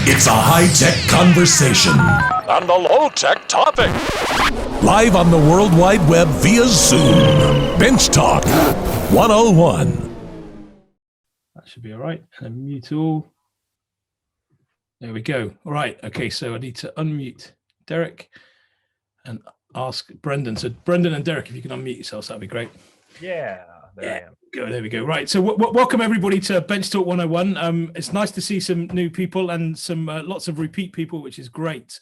It's a high-tech conversation. And a low-tech topic. Live on the World Wide Web via Zoom. Bench Talk 101. That should be all right. And mute all. There we go. All right. Okay, so I need to unmute Derek and ask Brendan. So Brendan and Derek, if you can unmute yourselves, that'd be great. Yeah, there I am. Go, there we go. Right. So welcome everybody to Bench Talk 101. It's nice to see some new people and some lots of repeat people, which is great.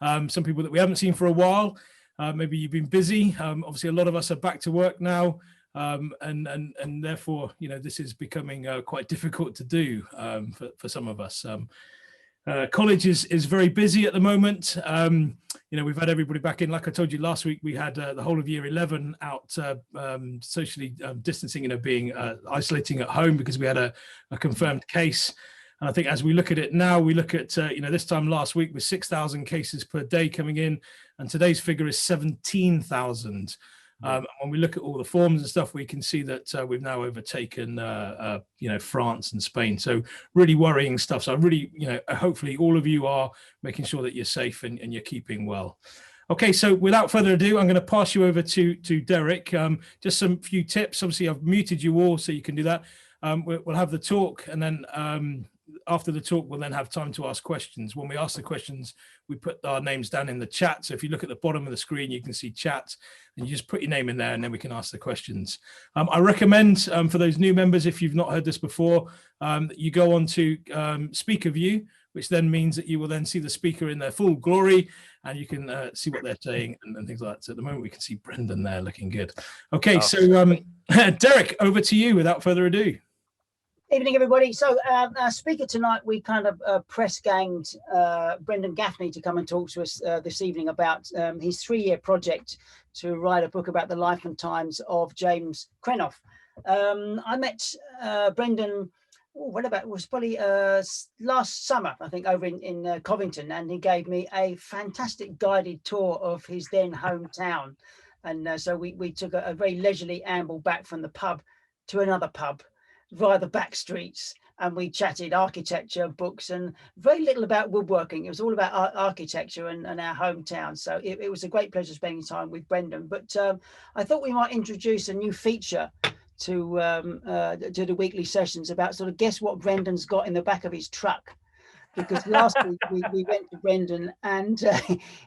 Some people that we haven't seen for a while. Maybe you've been busy. Obviously, a lot of us are back to work now. And therefore, you know, this is becoming quite difficult to do for some of us. College is very busy at the moment. You know, we've had everybody back in. Like I told you last week, we had the whole of year 11 out socially distancing, you know, being isolating at home because we had a confirmed case. And I think as we look at it now, we look at, you know, this time last week with 6,000 cases per day coming in, and today's figure is 17,000. When we look at all the forms and stuff, we can see that we've now overtaken, you know, France and Spain. So really worrying stuff. So I really, you know, hopefully all of you are making sure that you're safe and you're keeping well. Okay, so without further ado, I'm going to pass you over to Derek. Just some few tips. Obviously, I've muted you all, so you can do that. We'll have the talk, and then after the talk, we'll then have time to ask questions. When we ask the questions, we put our names down in the chat. So if you look at the bottom of the screen, you can see chat, and you just put your name in there, and then we can ask the questions. I recommend for those new members, if you've not heard this before, that you go on to speaker view, which then means that you will then see the speaker in their full glory, and you can see what they're saying and things like that. So at the moment, we can see Brendan there looking good. Okay, so Derek, over to you without further ado. Evening, everybody. So our speaker tonight, we kind of press ganged Bernhardt Gaffney to come and talk to us this evening about his 3-year project to write a book about the life and times of James Krenov. I met Brendan, it was probably last summer, I think, over in Covington, and he gave me a fantastic guided tour of his then hometown. And so we took a very leisurely amble back from the pub to another pub via the back streets, and we chatted architecture, books, and very little about woodworking. It was all about architecture and our hometown. So it was a great pleasure spending time with Brendan. But I thought we might introduce a new feature to the weekly sessions about sort of guess what Brendan's got in the back of his truck. Because last week we went to Brendan, and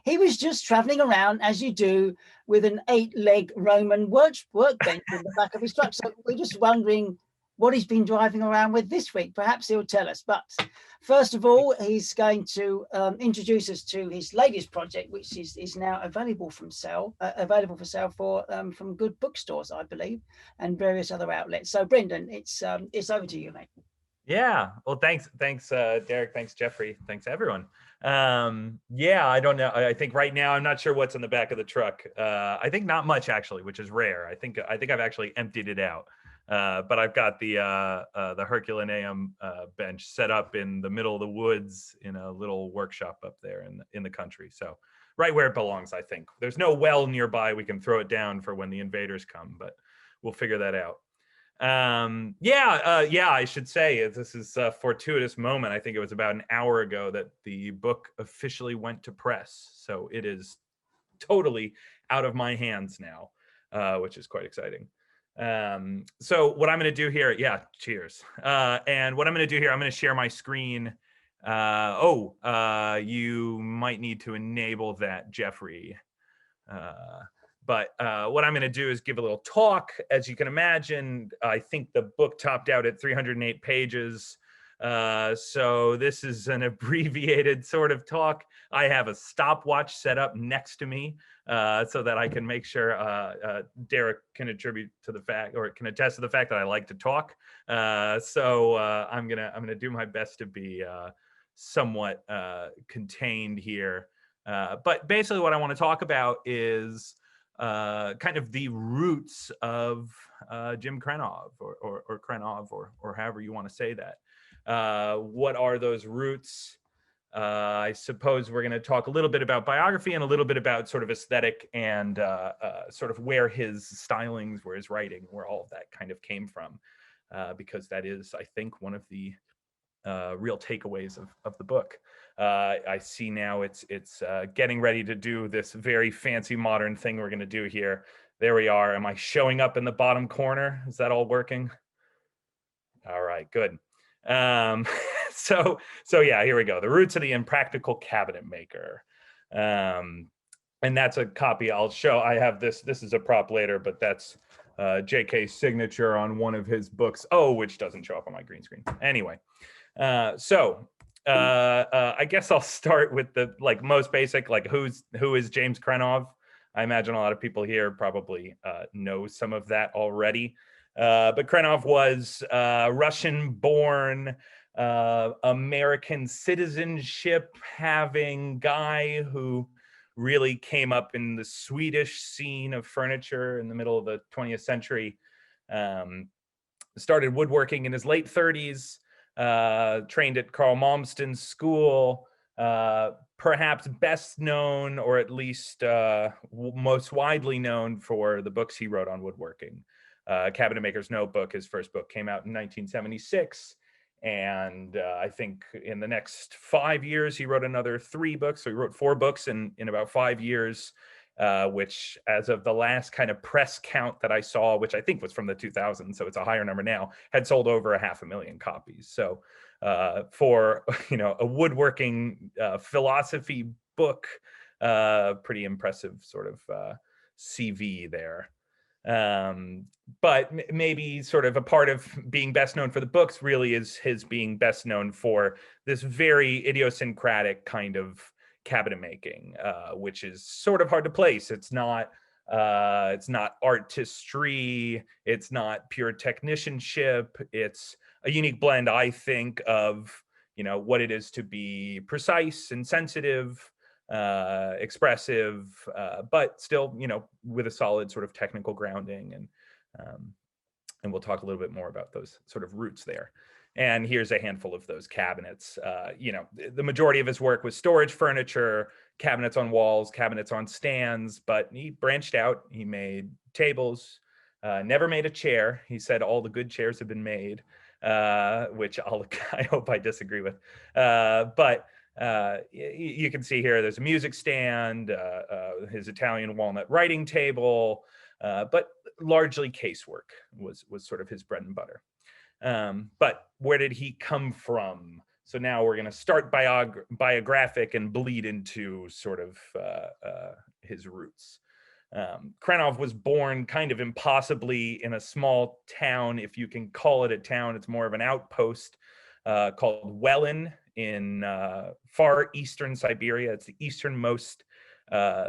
he was just traveling around as you do with an 8-leg Roman workbench in the back of his truck. So we're just wondering what he's been driving around with this week. Perhaps he'll tell us. But first of all, he's going to introduce us to his latest project, which is now available for sale from good bookstores, I believe, and various other outlets. So Brendan, it's over to you, mate. Yeah. Well, thanks, Derek. Thanks, Geoffrey. Thanks, everyone. Yeah, I don't know. I think right now I'm not sure what's in the back of the truck. I think not much, actually, which is rare. I think I've actually emptied it out. But I've got the Herculaneum bench set up in the middle of the woods in a little workshop up there in the country. So right where it belongs, I think. There's no well nearby we can throw it down for when the invaders come, but we'll figure that out. Yeah, I should say this is a fortuitous moment. I think it was about an hour ago that the book officially went to press. So it is totally out of my hands now, which is quite exciting. So what I'm going to do here, cheers. And what I'm going to do here, I'm going to share my screen. You might need to enable that, Geoffrey. But what I'm going to do is give a little talk. As you can imagine, I think the book topped out at 308 pages. So this is an abbreviated sort of talk. I have a stopwatch set up next to me so that I can make sure Derek can attribute to the fact, or can attest to the fact that I like to talk. So I'm gonna do my best to be somewhat contained here. But basically, what I want to talk about is kind of the roots of Jim Krenov, or Krenov, or however you want to say that. What are those roots? I suppose we're going to talk a little bit about biography and a little bit about sort of aesthetic and sort of where his stylings, where his writing, where all of that kind of came from, because that is, I think, one of the real takeaways of the book. I see now it's getting ready to do this very fancy modern thing we're going to do here. There we are. Am I showing up in the bottom corner? Is that all working? All right, good. So yeah, here we go. The Roots of the Impractical Cabinet Maker. And that's a copy I'll show. I have this is a prop later, but that's JK's signature on one of his books. Oh, which doesn't show up on my green screen. Anyway, I guess I'll start with the most basic, who is James Krenov? I imagine a lot of people here probably know some of that already. But Krenov was Russian-born, American citizenship having guy who really came up in the Swedish scene of furniture in the middle of the 20th century. Started woodworking in his late 30s, trained at Carl Malmsten School, perhaps best known, or at least most widely known, for the books he wrote on woodworking. Cabinet Maker's Notebook, his first book, came out in 1976. And I think in the next 5 years, he wrote another 3 books. So he wrote 4 books in about 5 years, which, as of the last kind of press count that I saw, which I think was from the 2000s, so it's a higher number now, had sold over 500,000 copies. So for a woodworking philosophy book, pretty impressive sort of CV there. But maybe sort of a part of being best known for the books really is his being best known for this very idiosyncratic kind of cabinet making, which is sort of hard to place. It's not artistry, it's not pure technicianship. It's a unique blend, I think, of what it is to be precise and sensitive, expressive, but still, with a solid sort of technical grounding, and we'll talk a little bit more about those sort of roots there. And here's a handful of those cabinets. The majority of his work was storage furniture, cabinets on walls, cabinets on stands, but he branched out. He made tables, never made a chair. He said all the good chairs have been made, which I hope I disagree with. But you can see here, there's a music stand, his Italian walnut writing table, but largely casework was sort of his bread and butter. But where did he come from? So now we're going to start biographic and bleed into sort of his roots. Krenov was born kind of impossibly in a small town, if you can call it a town. It's more of an outpost, called Welin in far eastern Siberia. It's the easternmost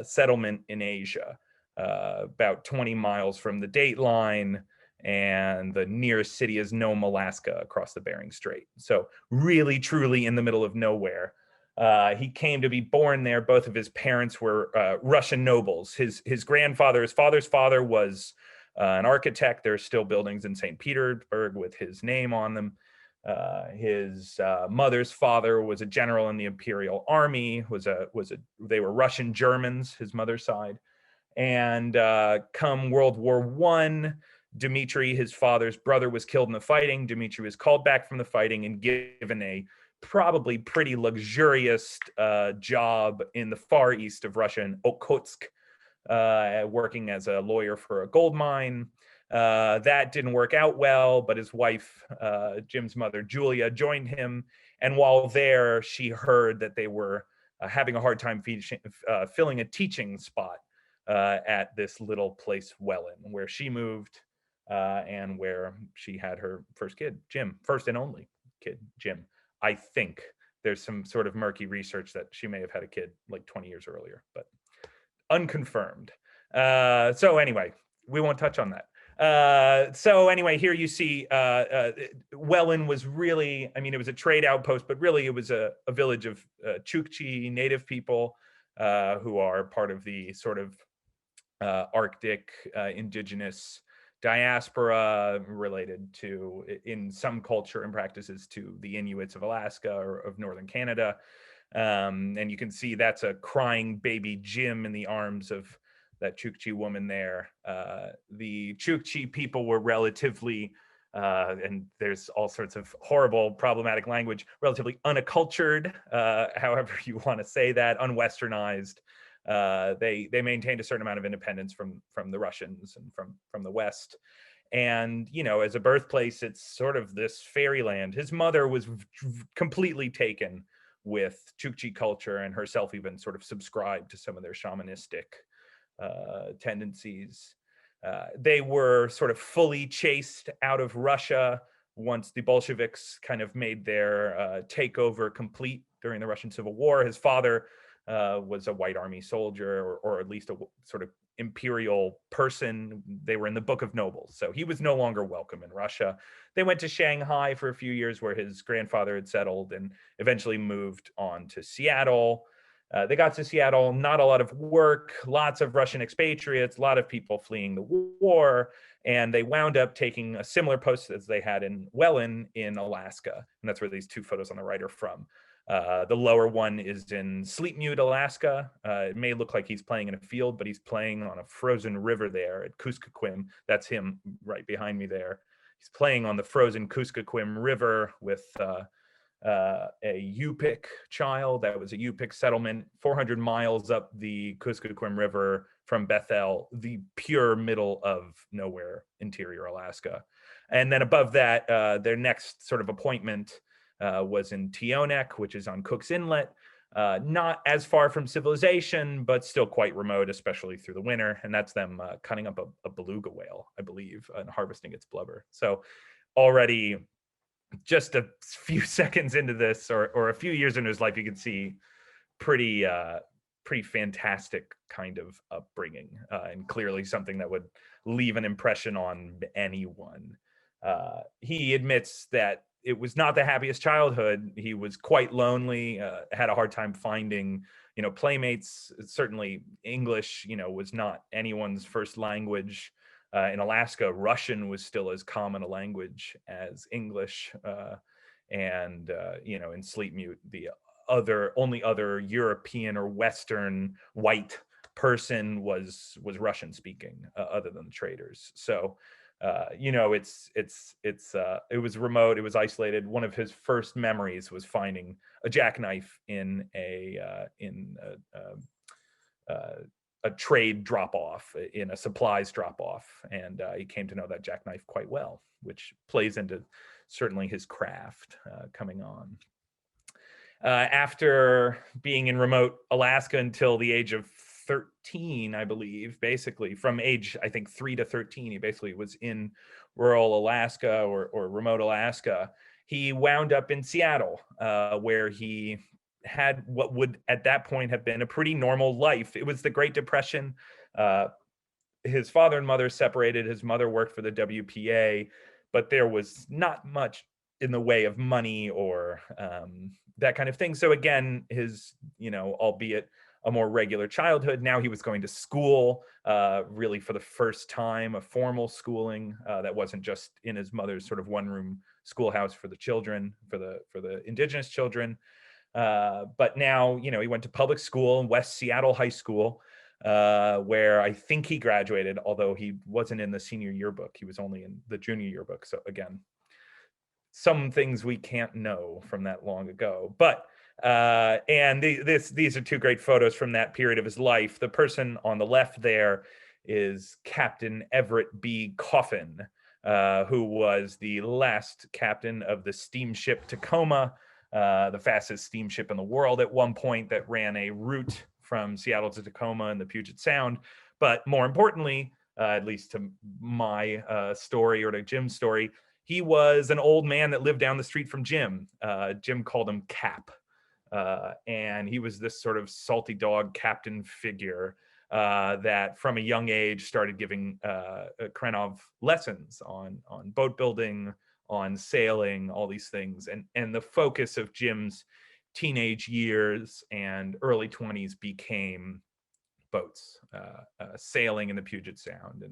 settlement in Asia, about 20 miles from the date line, and the nearest city is Nome, Alaska, across the Bering Strait. So really, truly in the middle of nowhere. He came to be born there. Both of his parents were Russian nobles. His father's father was an architect. There are still buildings in St. Petersburg with his name on them. His mother's father was a general in the Imperial Army. They were Russian Germans, his mother's side. And come World War I, Dmitri, his father's brother, was killed in the fighting. Dmitri was called back from the fighting and given a probably pretty luxurious job in the far east of Russia, in Okhotsk, working as a lawyer for a gold mine. That didn't work out well, but his wife, Jim's mother, Julia, joined him. And while there, she heard that they were having a hard time filling a teaching spot at this little place, Welin, where she moved, and where she had her first kid, Jim, first and only kid, Jim. I think there's some sort of murky research that she may have had a kid like 20 years earlier, but unconfirmed. So anyway, we won't touch on that. So anyway, here you see Welin was really, it was a trade outpost, but really it was a village of Chukchi native people who are part of the sort of Arctic indigenous diaspora, related to, in some culture and practices, to the Inuits of Alaska or of northern Canada. And you can see that's a crying baby Jim in the arms of that Chukchi woman there. The Chukchi people were relatively and there's all sorts of horrible, problematic language, relatively unaccultured, however you want to say that, unwesternized. They maintained a certain amount of independence from the Russians and from the West. And, you know, as a birthplace, it's sort of this fairyland. His mother was completely taken with Chukchi culture, and herself even sort of subscribed to some of their shamanistic tendencies. They were sort of fully chased out of Russia once the Bolsheviks kind of made their takeover complete during the Russian Civil War. His father was a White Army soldier, or at least a sort of imperial person. They were in the Book of Nobles, so he was no longer welcome in Russia. They went to Shanghai for a few years, where his grandfather had settled, and eventually moved on to Seattle. They got to Seattle, not a lot of work, lots of Russian expatriates, a lot of people fleeing the war, and they wound up taking a similar post as they had in Welland in Alaska, and that's where these two photos on the right are from. The lower one is in Sleepmute, Alaska. It may look like he's playing in a field, but he's playing on a frozen river there at Kuskokwim. That's him right behind me there. He's playing on the frozen Kuskokwim River with a Yupik child. That was a Yupik settlement 400 miles up the Kuskokwim River from Bethel, the pure middle of nowhere, interior Alaska. And then above that, their next sort of appointment was in Tionek, which is on Cook's Inlet, not as far from civilization, but still quite remote, especially through the winter. And that's them cutting up a beluga whale, I believe, and harvesting its blubber. So already just a few seconds into this, or a few years into his life, you can see pretty fantastic kind of upbringing, and clearly something that would leave an impression on anyone. He admits that it was not the happiest childhood. He was quite lonely, had a hard time finding, playmates. Certainly English, was not anyone's first language. In Alaska, Russian was still as common a language as English. And in Sleepmute, the only other European or Western white person was Russian speaking, other than the traders. So, it was remote, it was isolated. One of his first memories was finding a jackknife in a trade drop-off, in a supplies drop-off, and he came to know that jackknife quite well, which plays into certainly his craft coming on. After being in remote Alaska until the age of 13, I believe, basically from age, I think 3 to 13, he basically was in rural Alaska or remote Alaska. He wound up in Seattle, where he had what would at that point have been a pretty normal life. It was the Great Depression. His father and mother separated. His mother worked for the WPA, but there was not much in the way of money or that kind of thing. So again, his, albeit a more regular childhood, now he was going to school, really for the first time, a formal schooling that wasn't just in his mother's sort of one-room schoolhouse for the children, for the indigenous children. But now, he went to public school in West Seattle High School, where I think he graduated, although he wasn't in the senior yearbook. He was only in the junior yearbook. So again, some things we can't know from that long ago. But and these are two great photos from that period of his life. The person on the left there is Captain Everett B. Coffin, who was the last captain of the steamship Tacoma, the fastest steamship in the world at one point, that ran a route from Seattle to Tacoma and the Puget Sound. But more importantly, at least to my story, or to Jim's story, he was an old man that lived down the street from Jim. Jim called him Cap. And he was this sort of salty dog captain figure that from a young age started giving Krenov lessons on boat building, on sailing, all these things. And the focus of Jim's teenage years and early 20s became boats, sailing in the Puget Sound,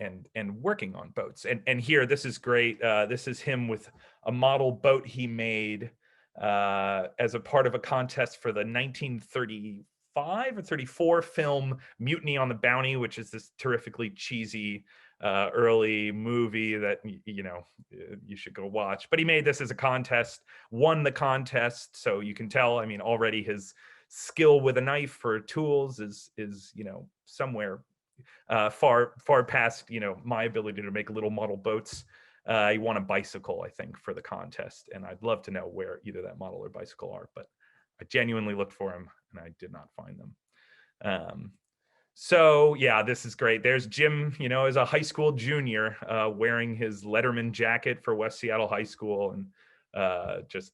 and working on boats. And here, this is great. This is him with a model boat he made as a part of a contest for the 1935 or 34 film Mutiny on the Bounty, which is this terrifically cheesy early movie that, you know, you should go watch. But he made this as a contest, won the contest. So you can tell, I mean, already his skill with a knife for tools is, you know, somewhere far past, you know, my ability to make little model boats. He won a bicycle, I think, for the contest, and I'd love to know where either that model or bicycle are, but I genuinely looked for him and I did not find them. So yeah, this is great. There's Jim, you know, as a high school junior, wearing his Letterman jacket for West Seattle High School, and just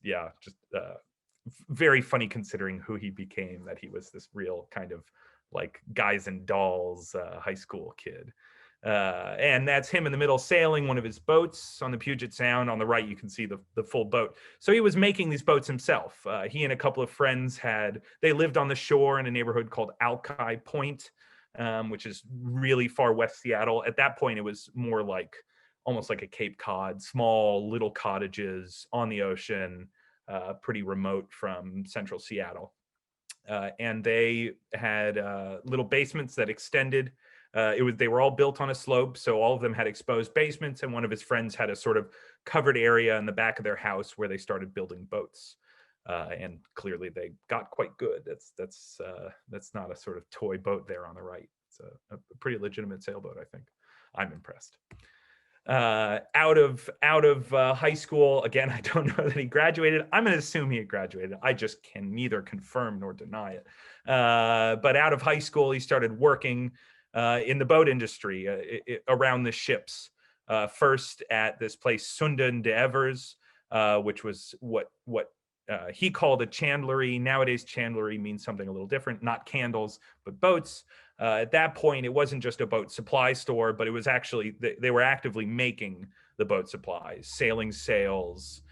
very funny considering who he became, that he was this real kind of like Guys and Dolls high school kid. And that's him in the middle sailing one of his boats on the Puget Sound. On the right, you can see the full boat. So he was making these boats himself. He and a couple of friends they lived on the shore in a neighborhood called Alki Point, which is really far west Seattle. At that point, it was more like almost like a Cape Cod, small little cottages on the ocean, pretty remote from central Seattle. And they had little basements that extended. They were all built on a slope, so all of them had exposed basements, and one of his friends had a sort of covered area in the back of their house where they started building boats. And clearly they got quite good. That's not a sort of toy boat there on the right. It's a pretty legitimate sailboat, I think. I'm impressed. Out of high school, again, I don't know that he graduated. I'm going to assume he had graduated. I just can neither confirm nor deny it. But out of high school, he started working in the boat industry around the ships. First at this place, Sunden de Evers, which was what he called a chandlery. Nowadays, chandlery means something a little different, not candles, but boats. At that point, it wasn't just a boat supply store, but it was actually, they were actively making the boat supplies, sailing sails,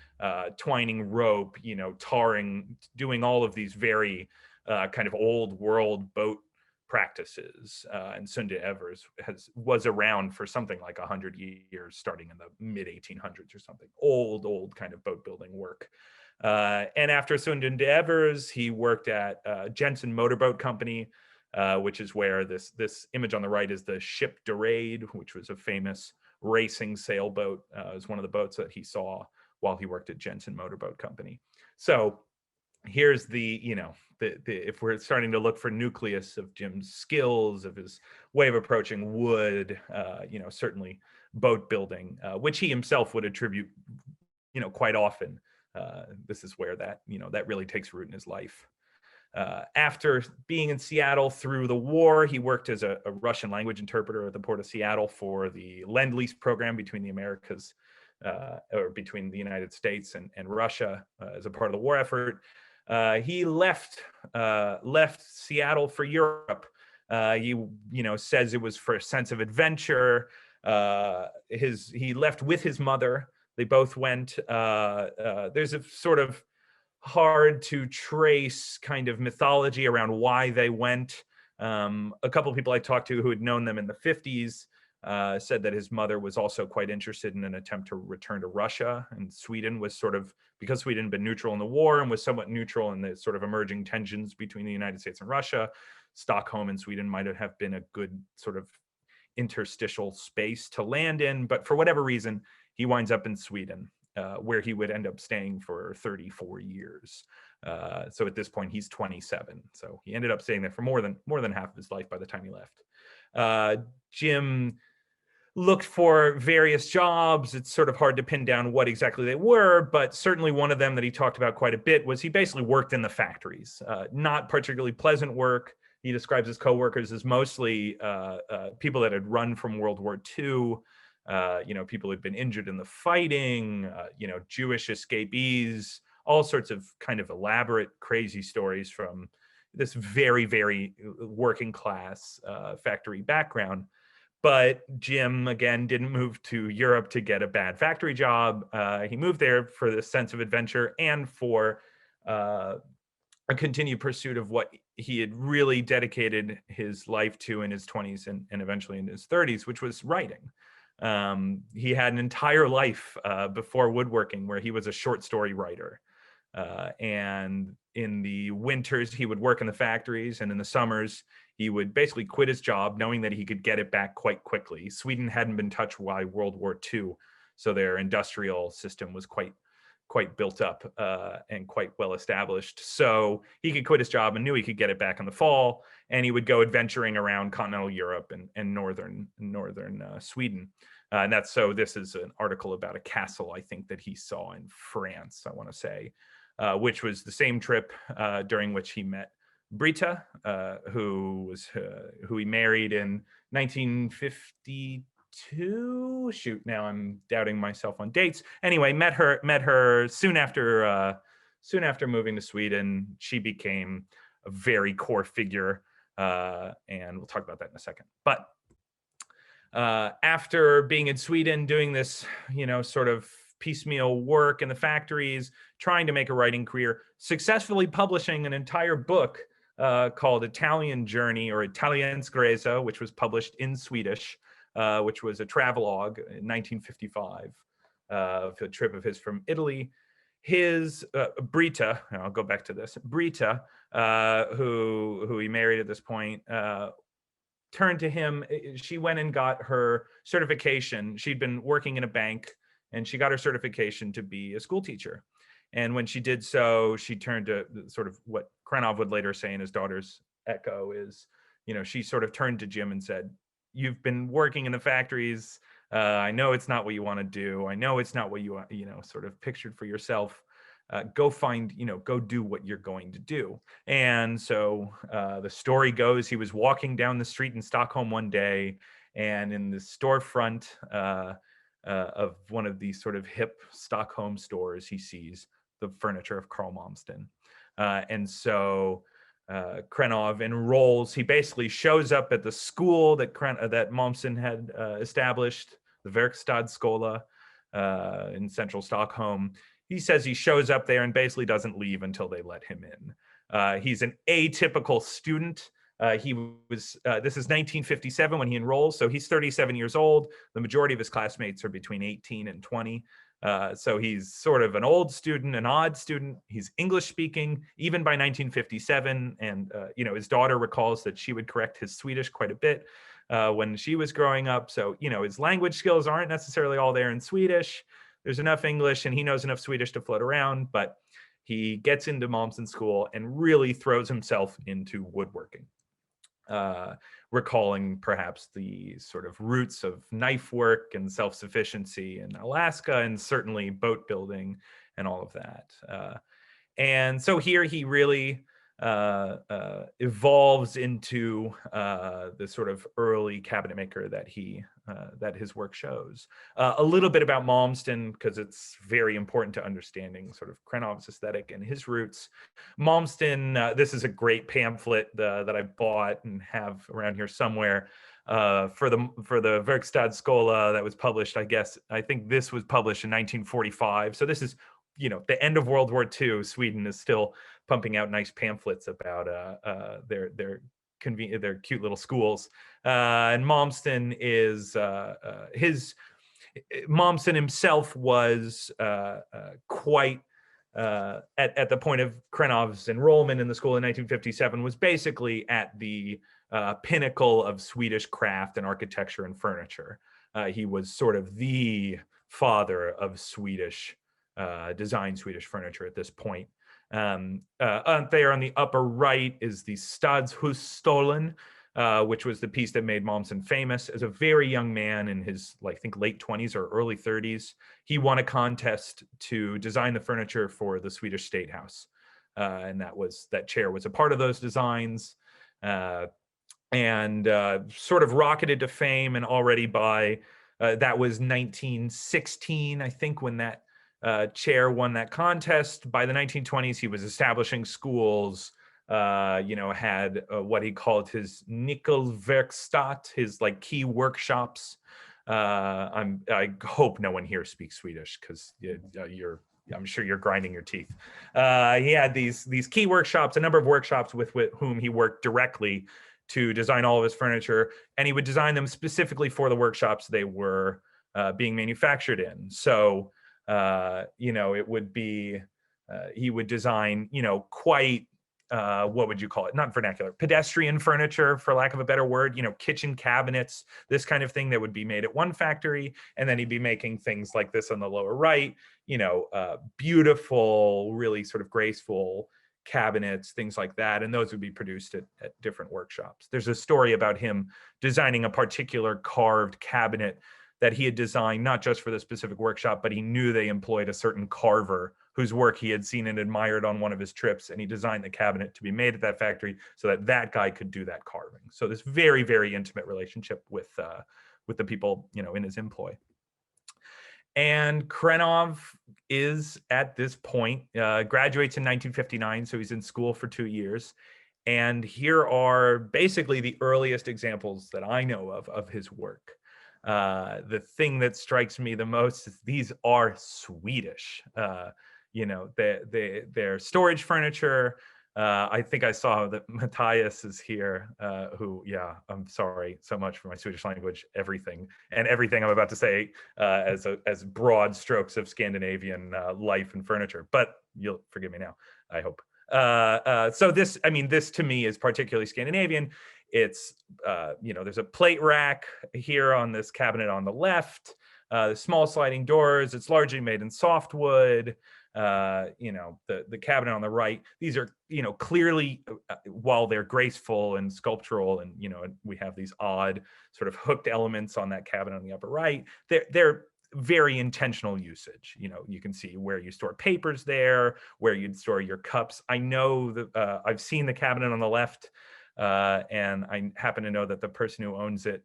twining rope, you know, tarring, doing all of these very kind of old world boat practices. And Sunde Evers was around for something like 100 years, starting in the mid 1800s or something. Old kind of boat building work. And after Sunde Evers, he worked at Jensen Motorboat Company, which is where this image on the right is the ship Dorade, which was a famous racing sailboat. It was one of the boats that he saw while he worked at Jensen Motorboat Company. So here's if we're starting to look for nucleus of Jim's skills, of his way of approaching wood, certainly boat building, which he himself would attribute, quite often. This is where that really takes root in his life. After being in Seattle through the war, he worked as a Russian language interpreter at the Port of Seattle for the Lend-Lease program between the Americas, or between the United States and Russia as a part of the war effort. He left Seattle for Europe. He says it was for a sense of adventure. He left with his mother. They both went. There's a sort of hard to trace kind of mythology around why they went. A couple of people I talked to who had known them in the 50s said that his mother was also quite interested in an attempt to return to Russia, and Sweden was sort of, because Sweden had been neutral in the war and was somewhat neutral in the sort of emerging tensions between the United States and Russia, Stockholm and Sweden might have been a good sort of interstitial space to land in. But for whatever reason, he winds up in Sweden, where he would end up staying for 34 years. So at this point, he's 27. So he ended up staying there for more than half of his life by the time he left. Jim looked for various jobs. It's sort of hard to pin down what exactly they were, but certainly one of them that he talked about quite a bit was he basically worked in the factories. Not particularly pleasant work. He describes his coworkers as mostly people that had run from World War II, people who'd been injured in the fighting, Jewish escapees, all sorts of kind of elaborate, crazy stories from this very, very working class factory background. But Jim, again, didn't move to Europe to get a bad factory job. He moved there for the sense of adventure and for a continued pursuit of what he had really dedicated his life to in his 20s and eventually in his 30s, which was writing. He had an entire life before woodworking where he was a short story writer. And in the winters, he would work in the factories, and in the summers, he would basically quit his job knowing that he could get it back quite quickly. Sweden hadn't been touched by World War II, so their industrial system was quite built up and quite well established. So he could quit his job and knew he could get it back in the fall, and he would go adventuring around continental Europe and northern Sweden. And that's, so this is an article about a castle, I think, that he saw in France, I want to say, which was the same trip during which he met Brita, who he married in 1952. Shoot, now I'm doubting myself on dates. Anyway, met her soon after moving to Sweden. She became a very core figure, and we'll talk about that in a second. But after being in Sweden, doing this, sort of piecemeal work in the factories, trying to make a writing career, successfully publishing an entire book called Italian Journey, or Italienskresa, which was published in Swedish, which was a travelogue in 1955 of a trip of his from Italy. His Brita, I'll go back to this, Brita, who he married at this point, turned to him. She went and got her certification. She'd been working in a bank, and she got her certification to be a school teacher. And when she did so, she turned to sort of what Krenov would later say in his daughter's echo is, she sort of turned to Jim and said, "You've been working in the factories. I know it's not what you want to do. I know it's not what you sort of pictured for yourself. Go do what you're going to do." And so the story goes, he was walking down the street in Stockholm one day, and in the storefront of one of these sort of hip Stockholm stores, he sees the furniture of Carl Malmsten. And so Krenov enrolls. He basically shows up at the school that Malmsten had established, the Verkstadsskola in central Stockholm. He says he shows up there and basically doesn't leave until they let him in. He's an atypical student. This is 1957 when he enrolls, so he's 37 years old. The majority of his classmates are between 18 and 20. So he's sort of an old student, an odd student. He's English speaking, even by 1957. And, his daughter recalls that she would correct his Swedish quite a bit when she was growing up. So, his language skills aren't necessarily all there in Swedish. There's enough English and he knows enough Swedish to float around, but he gets into Malmsten school and really throws himself into woodworking. Recalling perhaps the sort of roots of knife work and self-sufficiency in Alaska, and certainly boat building and all of that. And so here he really evolves into the sort of early cabinet maker that his work shows. A little bit about Malmsten, because it's very important to understanding sort of Krenov's aesthetic and his roots. Malmsten, this is a great pamphlet that I bought and have around here somewhere for the Verkstadsskola that was published. I think this was published in 1945. So this is, the end of World War II. Sweden is still pumping out nice pamphlets about their cute little schools. And Malmsten Malmsten himself was quite at the point of Krenov's enrollment in the school in 1957, was basically at the pinnacle of Swedish craft and architecture and furniture. He was sort of the father of Swedish Swedish furniture at this point. There on the upper right is the Stadshusstolen, which was the piece that made Malmsten famous. As a very young man in his, I think, late 20s or early 30s, he won a contest to design the furniture for the Swedish State House. And that chair was a part of those designs, and sort of rocketed to fame. And already by, that was 1916, I think, when that chair won that contest. By the 1920s, he was establishing schools, had what he called his Nyckelverkstad, his key workshops. I hope no one here speaks Swedish, because I'm sure you're grinding your teeth. He had these key workshops, a number of workshops with whom he worked directly to design all of his furniture, and he would design them specifically for the workshops they were being manufactured in. So it would be, he would design, quite what would you call it? Not vernacular, pedestrian furniture, for lack of a better word, kitchen cabinets, this kind of thing that would be made at one factory. And then he'd be making things like this on the lower right, beautiful, really sort of graceful cabinets, things like that. And those would be produced at different workshops. There's a story about him designing a particular carved cabinet that he had designed not just for the specific workshop, but he knew they employed a certain carver whose work he had seen and admired on one of his trips, and he designed the cabinet to be made at that factory so that that guy could do that carving. So this very, very intimate relationship with the people in his employ. And Krenov is at this point graduates in 1959, so he's in school for 2 years. And here are basically the earliest examples that I know of his work. The thing that strikes me the most is these are Swedish. They're storage furniture. I think I saw that Matthias is here, who, I'm sorry so much for my Swedish language, everything I'm about to say as broad strokes of Scandinavian life and furniture, but you'll forgive me now, I hope. So this to me is particularly Scandinavian. It's, there's a plate rack here on this cabinet on the left, the small sliding doors. It's largely made in softwood. The cabinet on the right, these are, clearly, while they're graceful and sculptural and, we have these odd sort of hooked elements on that cabinet on the upper right, they're very intentional usage. You can see where you store papers there, where you'd store your cups. I know that I've seen the cabinet on the left, and I happen to know that the person who owns it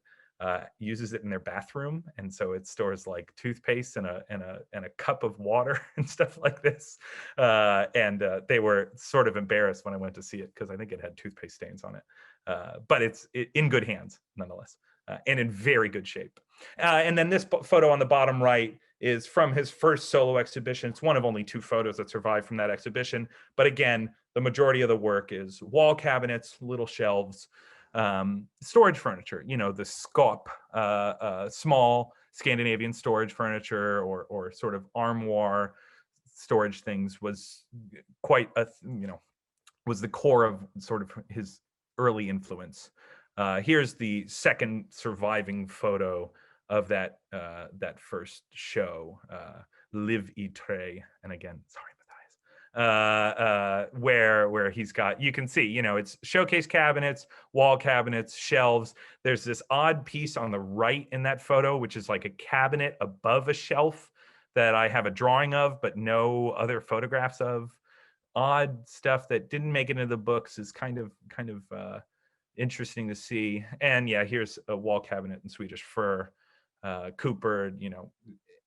uses it in their bathroom, and so it stores like toothpaste and a cup of water and stuff like this. And they were sort of embarrassed when I went to see it because I think it had toothpaste stains on it. But it's in good hands nonetheless, and in very good shape. And then this photo on the bottom right is from his first solo exhibition. It's one of only 2 photos that survived from that exhibition. But again, the majority of the work is wall cabinets, little shelves, storage furniture, the skåp, small Scandinavian storage furniture or sort of armoire storage things was quite was the core of sort of his early influence. Here's the second surviving photo of that first show, Live i Trä. And again, sorry, where he's got, you can see, it's showcase cabinets, wall cabinets, shelves. There's this odd piece on the right in that photo, which is like a cabinet above a shelf that I have a drawing of, but no other photographs of. Odd stuff that didn't make it into the books is kind of interesting to see. And yeah, here's a wall cabinet in Swedish fir, coopered,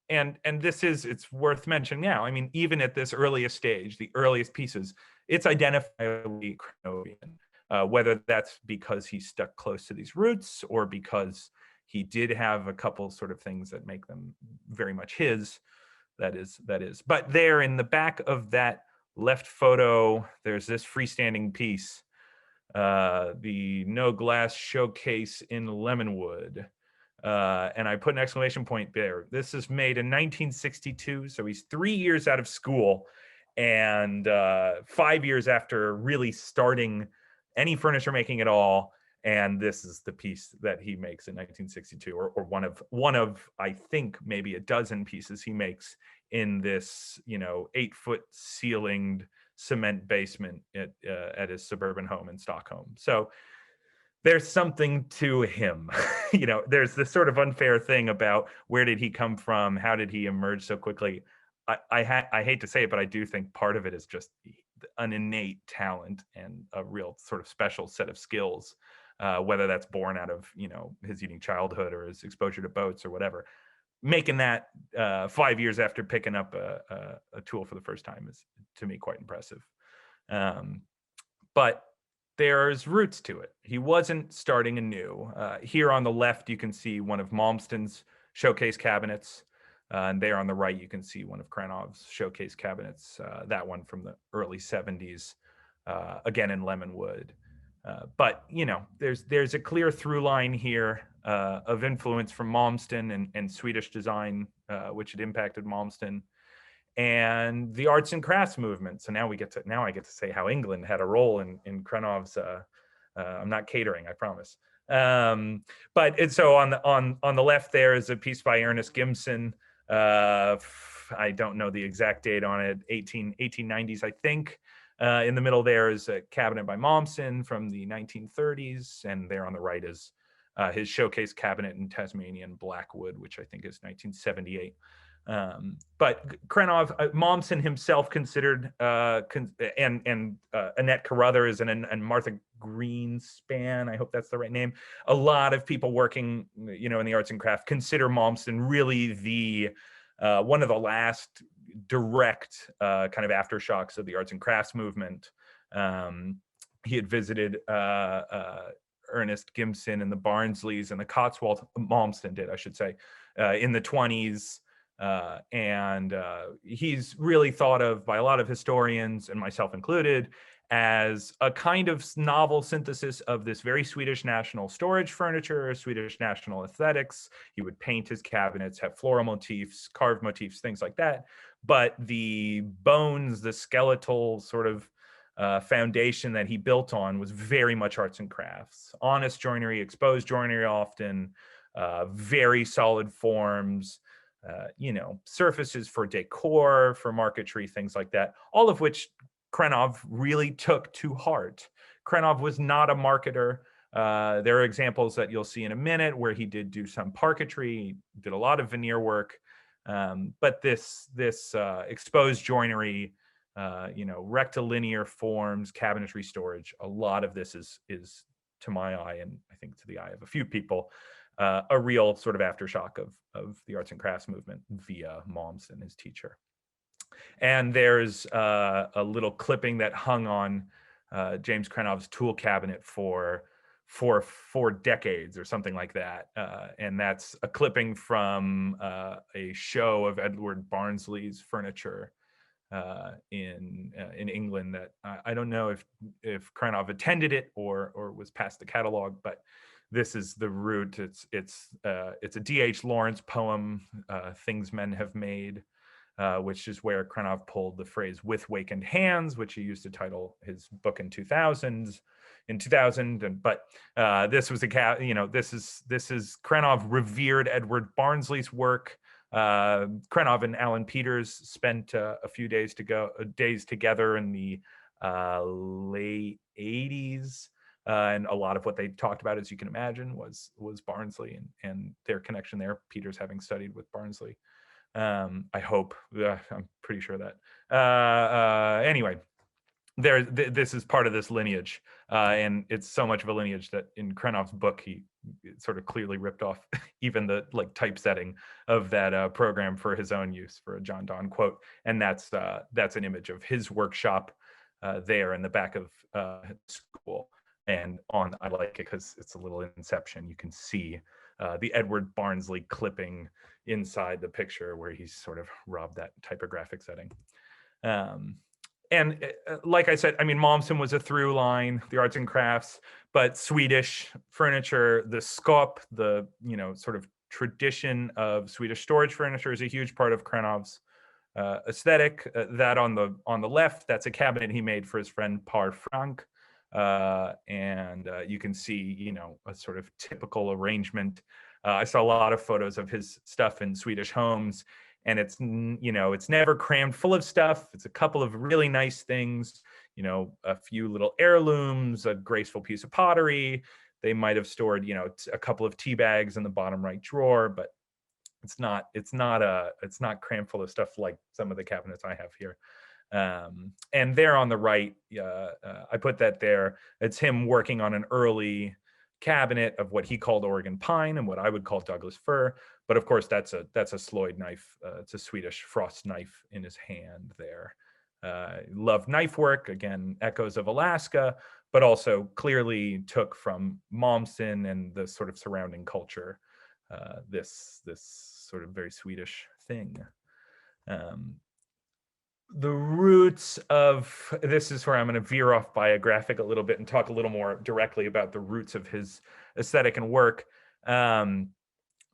and it's worth mentioning now. I mean, even at this earliest stage, the earliest pieces, it's identifiably Krenovian, whether that's because he stuck close to these roots or because he did have a couple sort of things that make them very much his. That is. But there in the back of that left photo, there's this freestanding piece, the No Glass Showcase in Lemonwood. And I put an exclamation point there. This is made in 1962, so he's 3 years out of school and 5 years after really starting any furniture making at all. And this is the piece that he makes in 1962, or one of I think maybe a dozen pieces he makes in this 8-foot ceilinged cement basement at his suburban home in Stockholm. So there's something to him. There's this sort of unfair thing about where did he come from? How did he emerge so quickly? I hate to say it, but I do think part of it is just an innate talent and a real sort of special set of skills, whether that's born out of, his eating childhood or his exposure to boats or whatever. Making that 5 years after picking up a tool for the first time is, to me, quite impressive. But there's roots to it. He wasn't starting anew. Here on the left, you can see one of Malmsten's showcase cabinets. And there on the right, you can see one of Krenov's showcase cabinets, that one from the early 70s, again in Lemonwood. But, there's a clear through line here of influence from Malmsten and Swedish design, which had impacted Malmsten. and the arts and crafts movement. So now I get to say how England had a role in Krenov's. I'm not catering, I promise. So on the left there is a piece by Ernest Gimson. I don't know the exact date on it, 1890s, I think. In the middle there is a cabinet by Malmsten from the 1930s, and there on the right is his showcase cabinet in Tasmanian Blackwood, which I think is 1978. But Krenov, Malmsten himself considered, and Annette Carruthers and Martha Greenspan, I hope that's the right name. A lot of people working, in the arts and craft consider Malmsten really the one of the last direct kind of aftershocks of the arts and crafts movement. He had visited Ernest Gimson and the Barnsleys and the Cotswolds. Malmsten did, I should say, in the 20s. And he's really thought of by a lot of historians, and myself included, as a kind of novel synthesis of this very Swedish national storage furniture, Swedish national aesthetics. He would paint his cabinets, have floral motifs, carved motifs, things like that. But the bones, the skeletal sort of foundation that he built on was very much arts and crafts. Honest joinery, exposed joinery often, very solid forms, surfaces for decor, for marquetry, things like that, all of which Krenov really took to heart. Krenov was not a marketer. There are examples that you'll see in a minute where he did do some parquetry, did a lot of veneer work, but this exposed joinery, rectilinear forms, cabinetry storage, a lot of this is to my eye, and I think to the eye of a few people, a real sort of aftershock of the arts and crafts movement via Malmsten, his teacher. And there's a little clipping that hung on James Krenov's tool cabinet for 4 decades or something like that. And that's a clipping from a show of Edward Barnsley's furniture in England that I don't know if Krenov attended it or was past the catalog, but this is the root. It's a D.H. Lawrence poem, Things Men Have Made, which is where Krenov pulled the phrase "with wakened hands," which he used to title his book in 2000. But this was this is Krenov revered Edward Barnsley's work. Krenov and Alan Peters spent a few days together in the late 80s. And a lot of what they talked about, as you can imagine, was Barnsley and their connection there, Peters having studied with Barnsley. I hope. I'm pretty sure that. Anyway, this is part of this lineage, and it's so much of a lineage that in Krenov's book he sort of clearly ripped off even the typesetting of that program for his own use, for a John Donne quote, and that's an image of his workshop there in the back of school. And I like it because it's a little inception. You can see the Edward Barnsley clipping inside the picture where he's sort of robbed that typographic setting. And like I said, I mean, Malmsten was a through line, the arts and crafts, but Swedish furniture, the skåp, the sort of tradition of Swedish storage furniture is a huge part of Krenov's aesthetic. That on the left, that's a cabinet he made for his friend Par Frank. And you can see, a sort of typical arrangement. I saw a lot of photos of his stuff in Swedish homes, and it's never crammed full of stuff. It's a couple of really nice things, a few little heirlooms, a graceful piece of pottery. They might have stored, a couple of tea bags in the bottom right drawer, but it's not crammed full of stuff like some of the cabinets I have here. And there on the right, I put that there. It's him working on an early cabinet of what he called Oregon pine and what I would call Douglas fir. But of course, that's a Sloyd knife. It's a Swedish frost knife in his hand there. Loved knife work, again, echoes of Alaska, but also clearly took from Malmsten and the sort of surrounding culture, this sort of very Swedish thing. The roots of this is where I'm going to veer off biographic a little bit and talk a little more directly about the roots of his aesthetic and work.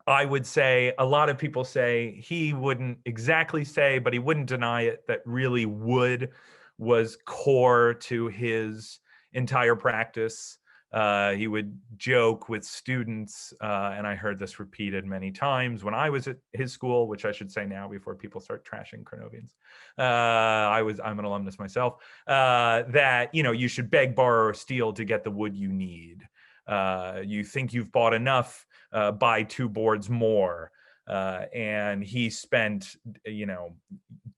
I would say, a lot of people say, he wouldn't exactly say, but he wouldn't deny it, that really wood was core to his entire practice. He would joke with students, and I heard this repeated many times when I was at his school, which I should say now before people start trashing Krenovians. I'm an alumnus myself, that, you know, you should beg, borrow, or steal to get the wood you need. You think you've bought enough, buy 2 boards more. And he spent, you know,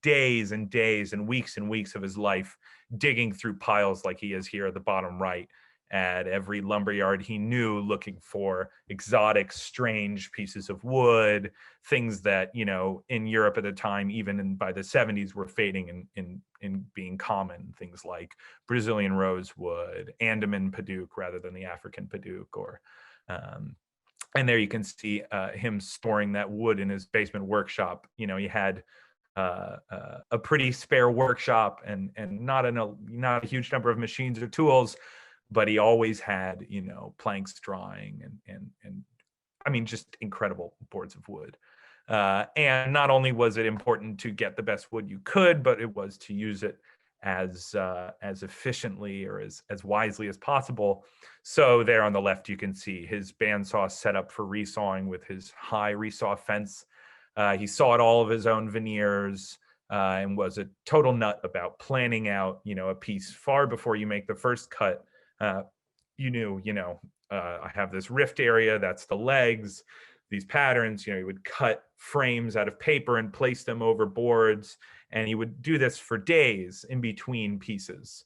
days and days and weeks of his life digging through piles like he is here at the bottom right, at every lumberyard he knew, looking for exotic, strange pieces of wood, things that, you know, in Europe at the time, even by the 70s, were fading in being common. Things like Brazilian rosewood, Andaman padauk rather than the African padauk, or and there you can see him storing that wood in his basement workshop. You know, he had a pretty spare workshop and not a huge number of machines or tools, but he always had, you know, planks drying and I mean, just incredible boards of wood. And not only was it important to get the best wood you could, but it was to use it as efficiently or as wisely as possible. So there on the left, you can see his bandsaw set up for resawing with his high resaw fence. He sawed all of his own veneers, and was a total nut about planning out, you know, a piece far before you make the first cut. You knew, you know, I have this rift area, that's the legs, these patterns. You know, he would cut frames out of paper and place them over boards, and he would do this for days in between pieces.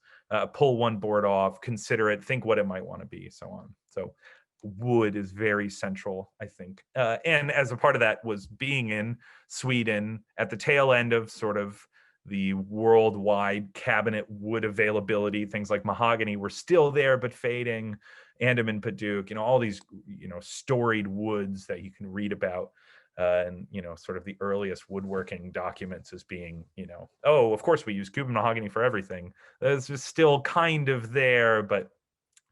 Pull one board off, consider it, think what it might want to be, so on. So wood is very central, I think. And as a part of that was being in Sweden at the tail end of sort of the worldwide cabinet wood availability. Things like mahogany were still there, but fading. Andaman padauk, you know, all these, you know, storied woods that you can read about. And, you know, sort of the earliest woodworking documents as being, you know, oh, of course we use Cuban mahogany for everything. That's just still kind of there, but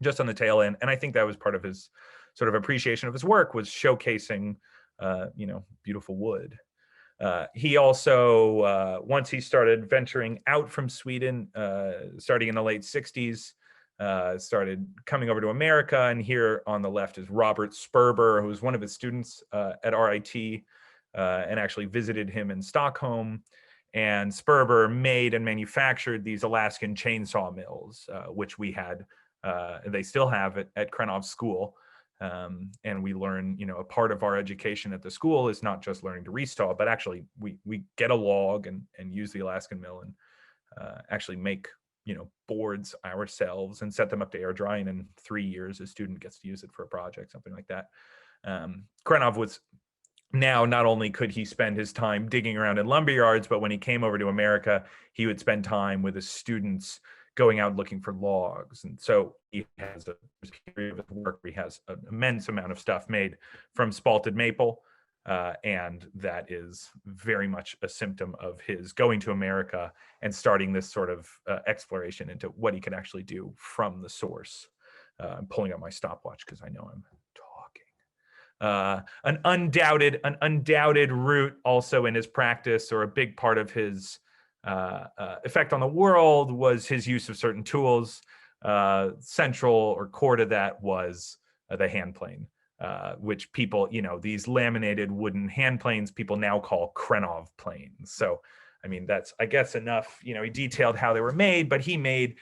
just on the tail end. And I think that was part of his sort of appreciation of his work, was showcasing, you know, beautiful wood. He also, once he started venturing out from Sweden, starting in the late 60s, started coming over to America. And here on the left is Robert Sperber, who was one of his students at RIT, and actually visited him in Stockholm. And Sperber made and manufactured these Alaskan chainsaw mills, which we had, they still have it at Krenov's school. And we learn, you know, a part of our education at the school is not just learning to resaw, but actually we get a log and use the Alaskan mill and actually make, you know, boards ourselves and set them up to air dry. And in 3 years, a student gets to use it for a project, something like that. Krenov was now, not only could he spend his time digging around in lumber yards, but when he came over to America, he would spend time with his students going out looking for logs. And so he has a period of his work where he has an immense amount of stuff made from spalted maple. And that is very much a symptom of his going to America and starting this sort of exploration into what he could actually do from the source. I'm pulling up my stopwatch because I know I'm talking. An undoubted root also in his practice, or a big part of his effect on the world, was his use of certain tools. Central or core to that was the hand plane, which people, you know, these laminated wooden hand planes people now call Krenov planes. So, I mean, that's, I guess, enough. You know, he detailed how they were made, but he made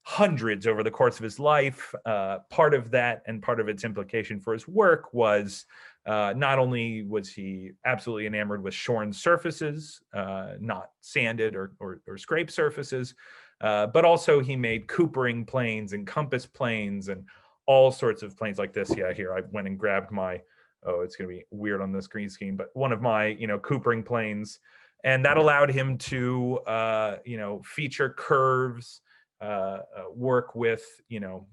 hundreds over the course of his life. Part of that, and part of its implication for his work, was not only was he absolutely enamored with shorn surfaces, not sanded or scraped surfaces, but also he made coopering planes and compass planes and all sorts of planes like this. Yeah, here I went and grabbed my, oh, it's going to be weird on this green screen, but one of my, you know, coopering planes. And that allowed him to, you know, feature curves, work with, you know,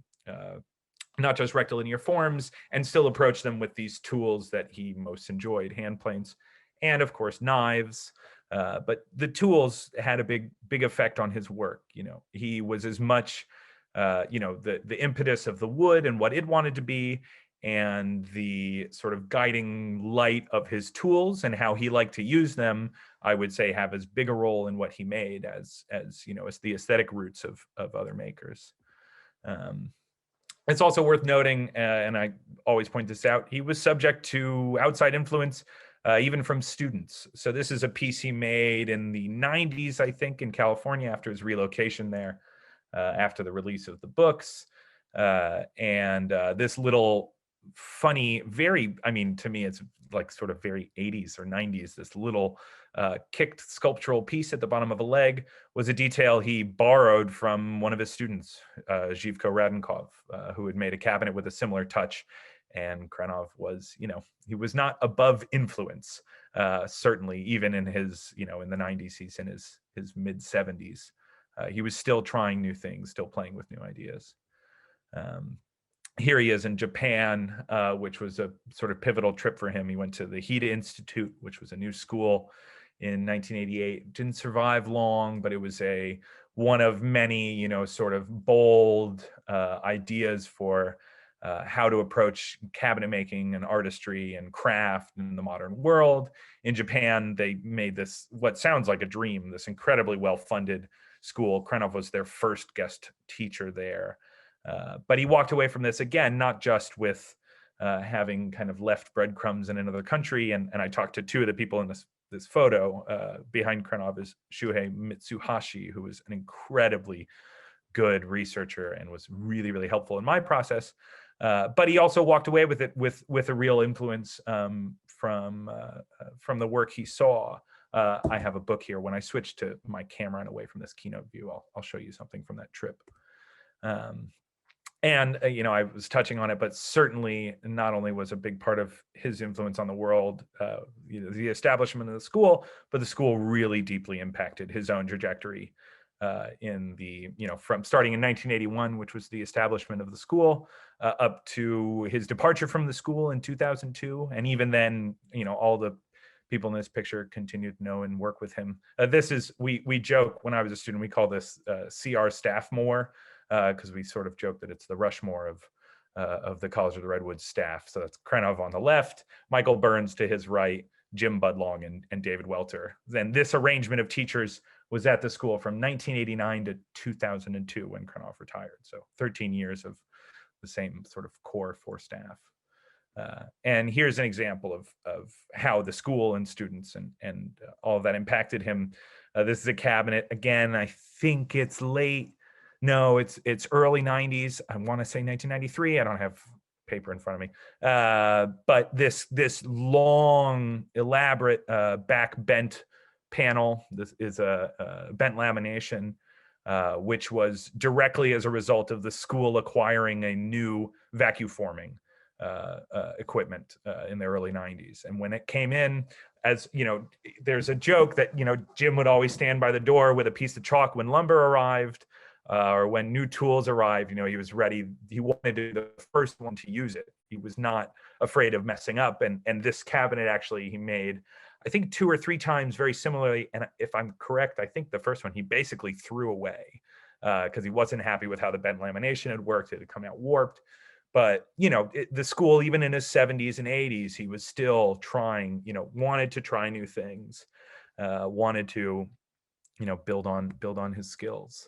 not just rectilinear forms, and still approach them with these tools that he most enjoyed, hand planes, and of course knives. But the tools had a big effect on his work. You know, he was as much, you know, the impetus of the wood and what it wanted to be, and the sort of guiding light of his tools and how he liked to use them, I would say, have as big a role in what he made as the aesthetic roots of other makers. It's also worth noting, and I always point this out, he was subject to outside influence, even from students. So this is a piece he made in the 90s, I think, in California after his relocation there, after the release of the books. And this little funny, to me, it's like sort of very 80s or 90s, this little kicked sculptural piece at the bottom of a leg was a detail he borrowed from one of his students, Geoffrey Radenkov, who had made a cabinet with a similar touch. And Krenov was, he was not above influence, certainly, even in his, in the 90s, he's in his mid 70s. He was still trying new things, still playing with new ideas. Here he is in Japan, which was a sort of pivotal trip for him. He went to the Hida Institute, which was a new school in 1988. Didn't survive long, but it was one of many, sort of bold ideas for how to approach cabinet making and artistry and craft in the modern world. In Japan, they made this, what sounds like a dream, this incredibly well-funded school. Krenov was their first guest teacher there. But he walked away from this, again, not just with having kind of left breadcrumbs in another country. And I talked to two of the people in this photo. Behind Krenov is Shuhei Mitsuhashi, who was an incredibly good researcher and was really, really helpful in my process. But he also walked away with it with a real influence from the work he saw. I have a book here. When I switch to my camera and away from this keynote view, I'll show you something from that trip. And I was touching on it, but certainly not only was a big part of his influence on the world, the establishment of the school, but the school really deeply impacted his own trajectory from starting in 1981, which was the establishment of the school, up to his departure from the school in 2002. And even then, all the people in this picture continued to know and work with him. We joke, when I was a student, we call this CR Staffmore, because we sort of joke that it's the Rushmore of the College of the Redwoods staff. So that's Krenov on the left, Michael Burns to his right, Jim Budlong, and David Welter. Then this arrangement of teachers was at the school from 1989 to 2002 when Krenov retired. So 13 years of the same sort of core four staff. And here's an example of how the school and students and all of that impacted him. This is a cabinet. Again, I think it's it's early 90s. I want to say 1993. I don't have paper in front of me. But this long, elaborate back bent panel, this is a bent lamination, which was directly as a result of the school acquiring a new vacuum forming equipment in the early 90s. And when it came in, there's a joke that, Jim would always stand by the door with a piece of chalk when lumber arrived, or when new tools arrived. He was ready. He wanted to be the first one to use it. He was not afraid of messing up. And this cabinet, actually, he made, I think, 2 or 3 times very similarly. And if I'm correct, I think the first one he basically threw away because he wasn't happy with how the bent lamination had worked. It had come out warped. But, the school, even in his 70s and 80s, he was still trying, wanted to try new things, wanted to, build on his skills.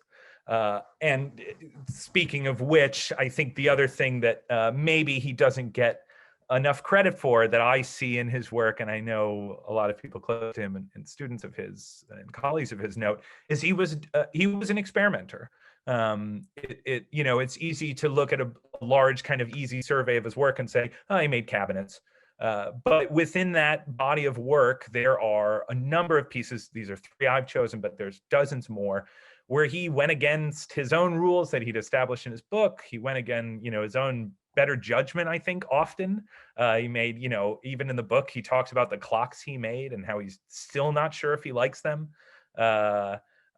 And speaking of which, I think the other thing that maybe he doesn't get enough credit for, that I see in his work, and I know a lot of people close to him and students of his and colleagues of his note, is he was an experimenter. It's easy to look at a large kind of easy survey of his work and say, oh, he made cabinets. But within that body of work, there are a number of pieces. These are 3 I've chosen, but there's dozens more, where he went against his own rules that he'd established in his book. He went again, his own better judgment, I think, often. He made, even in the book, he talks about the clocks he made and how he's still not sure if he likes them.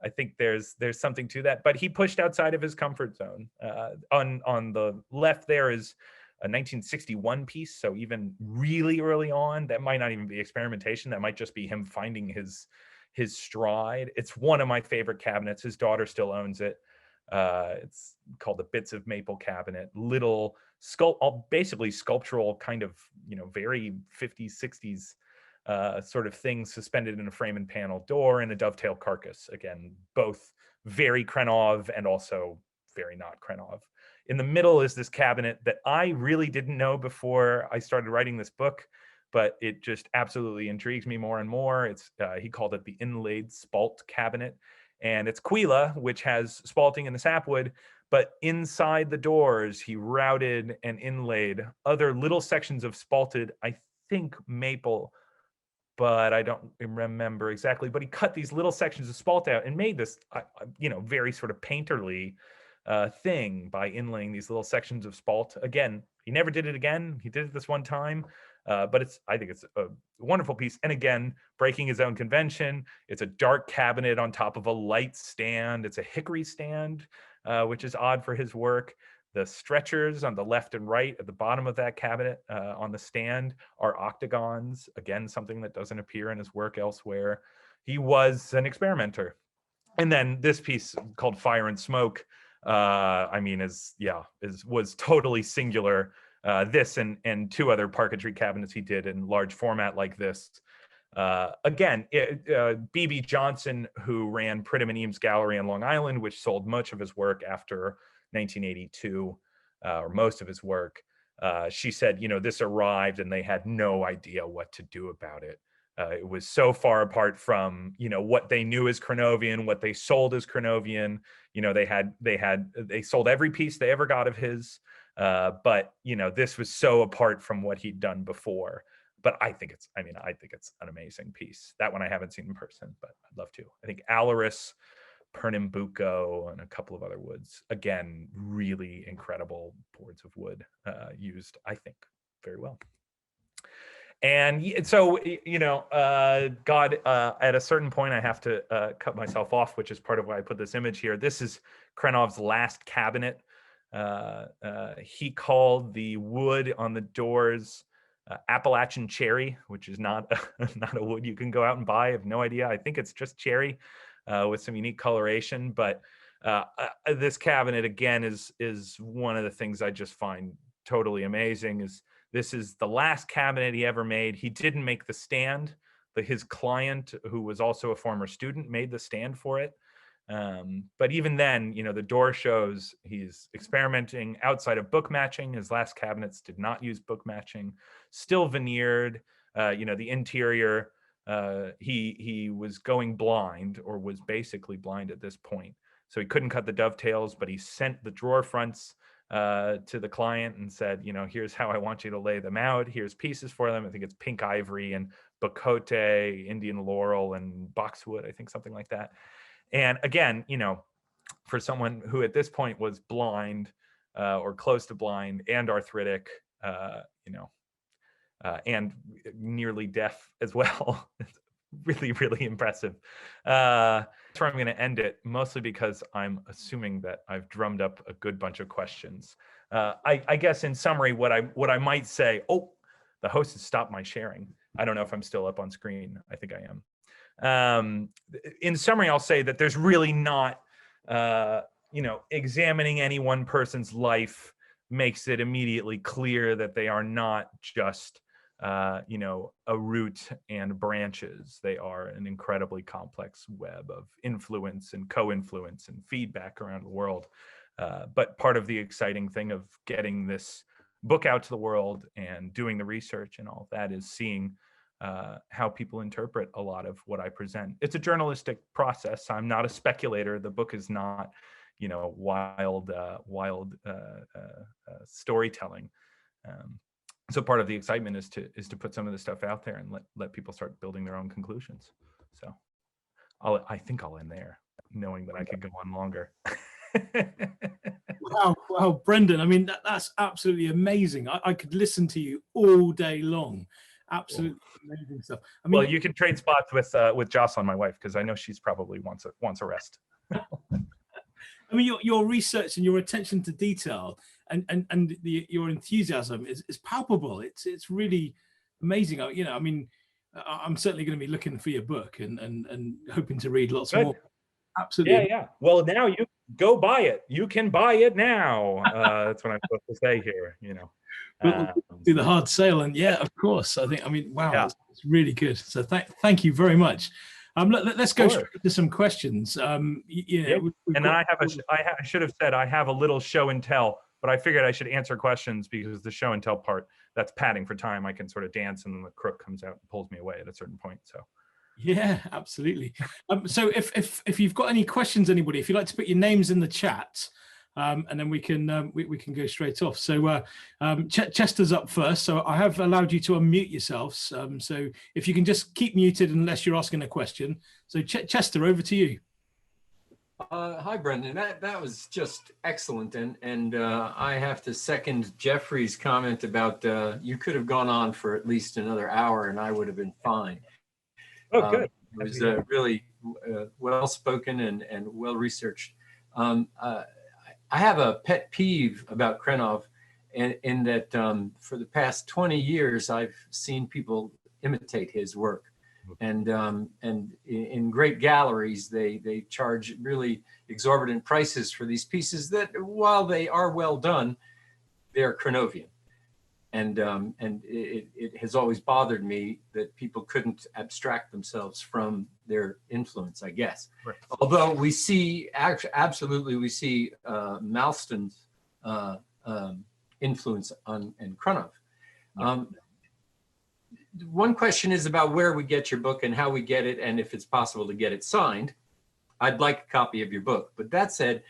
I think there's something to that, but he pushed outside of his comfort zone. On the left there is a 1961 piece, so even really early on, that might not even be experimentation. That might just be him finding his stride. It's one of my favorite cabinets. His daughter still owns it. It's called the Bits of Maple Cabinet. Little basically sculptural kind of, very 50s, 60s sort of things suspended in a frame and panel door and a dovetail carcass. Again, both very Krenov and also very not Krenov. In the middle is this cabinet that I really didn't know before I started writing this book, but it just absolutely intrigues me more and more. It's he called it the inlaid spalt cabinet, and it's Quila, which has spalting in the sapwood, but inside the doors he routed and inlaid other little sections of spalted, I think maple, but I don't remember exactly. But he cut these little sections of spalt out and made this, very sort of painterly thing by inlaying these little sections of spalt. Again, he never did it again. He did it this one time, but I think it's a wonderful piece. And again, breaking his own convention. It's a dark cabinet on top of a light stand. It's a hickory stand, which is odd for his work. The stretchers on the left and right at the bottom of that cabinet on the stand are octagons. Again, something that doesn't appear in his work elsewhere. He was an experimenter. And then this piece called Fire and Smoke, was totally singular. This and two other parquetry cabinets he did in large format like this. Again, B.B. Johnson, who ran Pridham and Eames Gallery on Long Island, which sold much of his work after 1982, or most of his work, she said, this arrived and they had no idea what to do about it. It was so far apart from, what they knew as Krenovian, what they sold as Krenovian. They sold every piece they ever got of his, but this was so apart from what he'd done before. But I think it's an amazing piece. That one I haven't seen in person, but I'd love to. I think Alaris, Pernambuco, and a couple of other woods. Again, really incredible boards of wood used, I think, very well. And so, God, at a certain point, I have to cut myself off, which is part of why I put this image here. This is Krenov's last cabinet. He called the wood on the doors Appalachian cherry, which is not a wood you can go out and buy. I have no idea. I think it's just cherry with some unique coloration. But this cabinet, again, is one of the things I just find totally amazing. This is the last cabinet he ever made. He didn't make the stand, but his client, who was also a former student, made the stand for it. But even then, the door shows he's experimenting outside of book matching. His last cabinets did not use book matching, still veneered. The interior, he was going blind, or was basically blind at this point. So he couldn't cut the dovetails, but he sent the drawer fronts to the client and said, here's how I want you to lay them out. Here's pieces for them. I think it's pink ivory and bacote, Indian laurel, and boxwood, I think, something like that. And again, for someone who at this point was blind or close to blind and arthritic, and nearly deaf as well, it's really, really impressive. That's where I'm going to end it, mostly because I'm assuming that I've drummed up a good bunch of questions. I guess in summary, what I might say, the host has stopped my sharing. I don't know if I'm still up on screen. I think I am. In summary, I'll say that there's really not, examining any one person's life makes it immediately clear that they are not just a root and branches. They are an incredibly complex web of influence and co-influence and feedback around the world. But part of the exciting thing of getting this book out to the world and doing the research and all of that is seeing how people interpret a lot of what I present. It's a journalistic process. I'm not a speculator. The book is not, wild storytelling. So part of the excitement is to put some of this stuff out there and let people start building their own conclusions. So I think I'll end there, knowing that I could go on longer. Wow, Brendan, that's absolutely amazing. I could listen to you all day long. Absolutely amazing stuff. Well, you can trade spots with Jocelyn, my wife, because I know she's probably wants a rest. Your research and your attention to detail and your enthusiasm is palpable. It's really amazing. I'm certainly going to be looking for your book and hoping to read lots more. Absolutely. Yeah. Well, now go buy it. You can buy it now. That's what I'm supposed to say here, you know. We'll do the hard sale, and yeah, of course. I mean, wow, Yeah. it's really good. So thank you very much. Let's go Sure. straight to some questions. Yeah. And then I should have said I have a little show and tell, but I figured I should answer questions because the show and tell part, that's padding for time. I can sort of dance, and then the crook comes out and pulls me away at a certain point. So. Yeah, absolutely. So if you've got any questions, anybody, if you'd like to put your names in the chat, and then we can go straight off. So Chester's up first. So I have allowed you to unmute yourselves. So if you can just keep muted unless you're asking a question. So Chester, over to you. Hi, Brendan. That was just excellent, and I have to second Geoffrey's comment about you could have gone on for at least another hour, and I would have been fine. Oh, good. It was really well spoken and well researched. I have a pet peeve about Krenov, in that for the past 20 years I've seen people imitate his work, and in great galleries they charge really exorbitant prices for these pieces that, while they are well done, they're Krenovian. And it has always bothered me that people couldn't abstract themselves from their influence, I guess. Right. Although we see, absolutely, we see Malmsten's influence on Krenov. One question is about where we get your book and how we get it, and if it's possible to get it signed. I'd like a copy of your book. But that said,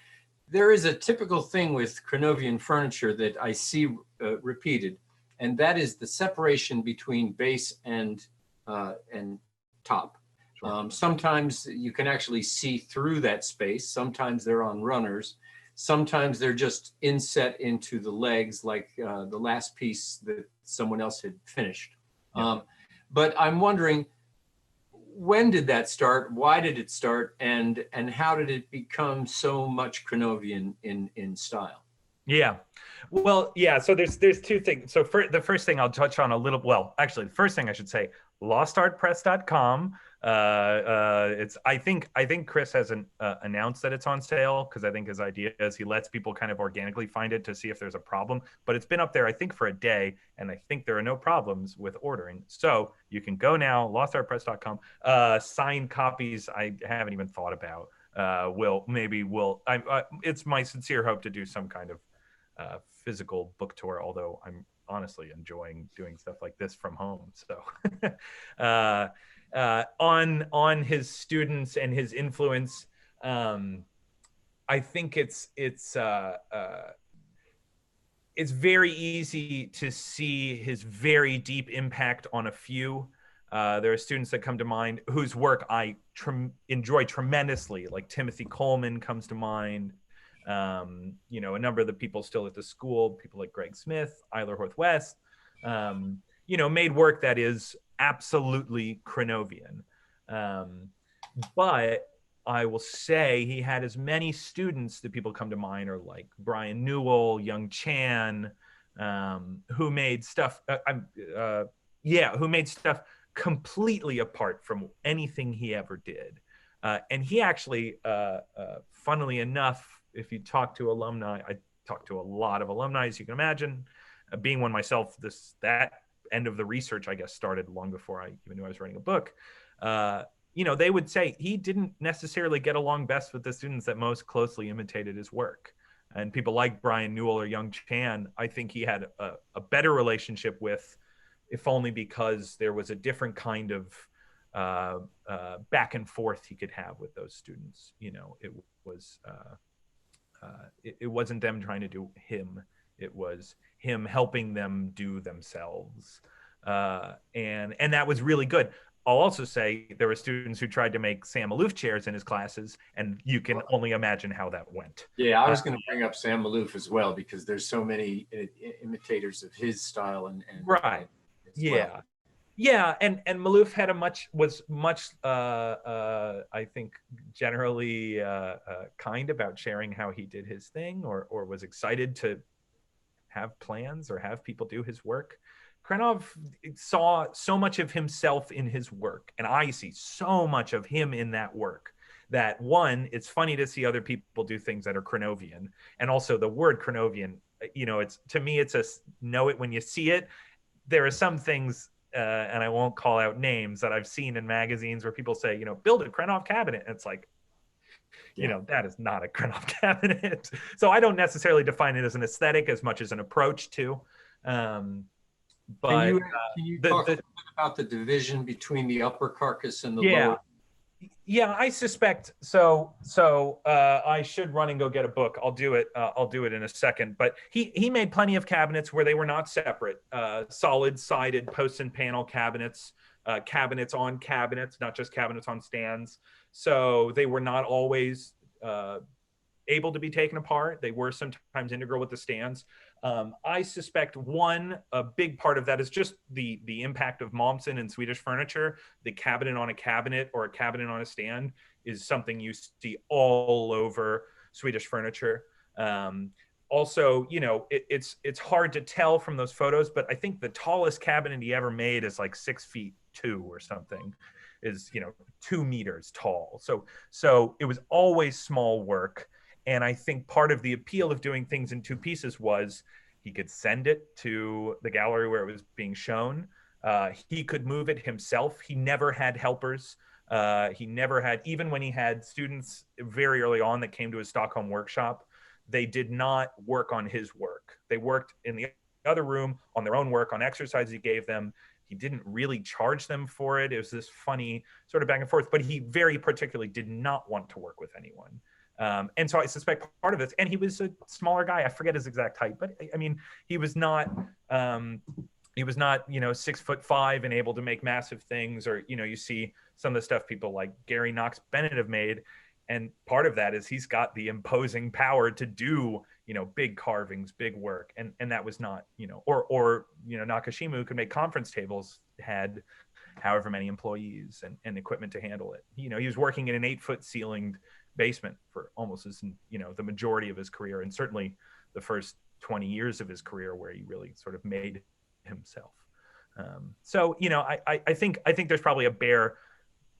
there is a typical thing with Krenovian furniture that I see repeated, and that is the separation between base and top. Sure. Sometimes you can actually see through that space. Sometimes they're on runners. Sometimes they're just inset into the legs, like the last piece that someone else had finished. Yeah. But I'm wondering, when did that start? Why did it start? And how did it become so much Krenovian in style? Yeah. Well, yeah. So there's two things. So the first thing I'll touch on a little, well, actually the first thing I should say, lostartpress.com. I think Chris hasn't announced that it's on sale, because I think his idea is he lets people kind of organically find it to see if there's a problem, but it's been up there, I think, for a day, and I think there are no problems with ordering. So you can go now, lostartpress.com. Signed copies, I haven't even thought about. It's my sincere hope to do some kind of physical book tour, although I'm honestly enjoying doing stuff like this from home. So on his students and his influence, I think it's very easy to see his very deep impact on a few. There are students that come to mind whose work I enjoy tremendously, like Timothy Coleman comes to mind. A number of the people still at the school, people like Greg Smith, Eiler Horth West, made work that is absolutely Krenovian. But I will say he had as many students that people come to mind are like Brian Newell, Young Chan, who made stuff, who made stuff completely apart from anything he ever did. And he actually, funnily enough, if you talk to alumni, I talk to a lot of alumni, as you can imagine. Being one myself, that end of the research, I guess, started long before I even knew I was writing a book. They would say he didn't necessarily get along best with the students that most closely imitated his work. And people like Brian Newell or Young Chan, I think he had a better relationship with, if only because there was a different kind of back and forth he could have with those students. It was it wasn't them trying to do him. It was him helping them do themselves. And that was really good. I'll also say there were students who tried to make Sam Maloof chairs in his classes, and you can only imagine how that went. Yeah, I was going to bring up Sam Maloof as well, because there's so many imitators of his style and right. Yeah. Well. Yeah, and Maloof had was much I think generally kind about sharing how he did his thing, or was excited to have plans or have people do his work. Krenov saw so much of himself in his work, and I see so much of him in that work, that one, it's funny to see other people do things that are Krenovian, and also the word Krenovian, it's, to me, it's a know it when you see it. There are some things, and I won't call out names, that I've seen in magazines where people say, build a Krenov cabinet. And it's like, that is not a Krenov cabinet. So I don't necessarily define it as an aesthetic as much as an approach too. But can you talk a little bit about the division between the upper carcass and the lower? Yeah, I suspect so. I should run and go get a book. I'll do it. I'll do it in a second. But he made plenty of cabinets where they were not separate, solid-sided post and panel cabinets, cabinets on cabinets, not just cabinets on stands. So they were not always able to be taken apart. They were sometimes integral with the stands. I suspect a big part of that is just the impact of Malmsten and Swedish furniture. The cabinet on a cabinet or a cabinet on a stand is something you see all over Swedish furniture. Also, it's hard to tell from those photos, but I think the tallest cabinet he ever made is like 6'2" or something, is 2 meters tall. So it was always small work. And I think part of the appeal of doing things in 2 pieces was he could send it to the gallery where it was being shown. He could move it himself. He never had helpers. He never had, even when he had students very early on that came to his Stockholm workshop, they did not work on his work. They worked in the other room on their own work, on exercises he gave them. He didn't really charge them for it. It was this funny sort of back and forth, but he very particularly did not want to work with anyone. And so I suspect part of this, and he was a smaller guy. I forget his exact height, but I mean, he was not 6'5" and able to make massive things, or, you see some of the stuff people like Gary Knox Bennett have made. And part of that is he's got the imposing power to do, big carvings, big work. And that was not, or Nakashima, who could make conference tables, had however many employees and equipment to handle it. He was working in an 8-foot ceilinged basement for almost the majority of his career, and certainly the first 20 years of his career, where he really sort of made himself. I think there's probably a bare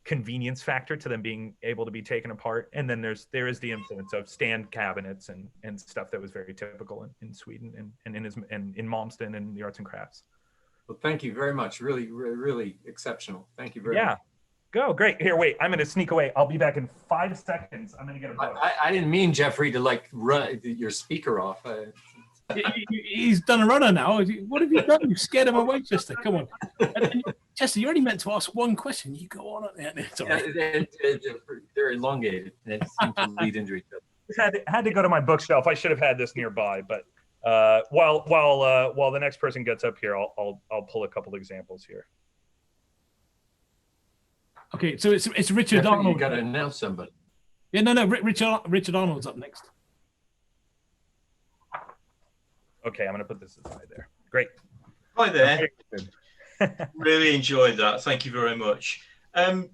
convenience factor to them being able to be taken apart, and then there is the influence of stand cabinets and stuff that was very typical in Sweden and in Malmsten and the arts and crafts. Well, thank you very much. Really, really, really exceptional. Thank you very much. Go, great. Here, wait, I'm going to sneak away. I'll be back in 5 seconds. I'm going to get a book. I didn't mean, Geoffrey, to run your speaker off. He's done a runner now. What have you done? You scared him away, Chester. Come on. Chester, you're only meant to ask one question. You go on. It's all right. They're elongated. They seem to lead into each other. Had to go to my bookshelf. I should have had this nearby, but while the next person gets up here, I'll pull a couple examples here. Okay, so it's Richard Geoffrey, Arnold. You got to announce somebody. Yeah, no. Richard Arnold's up next. Okay, I'm going to put this aside there. Great. Hi there. Really enjoyed that. Thank you very much.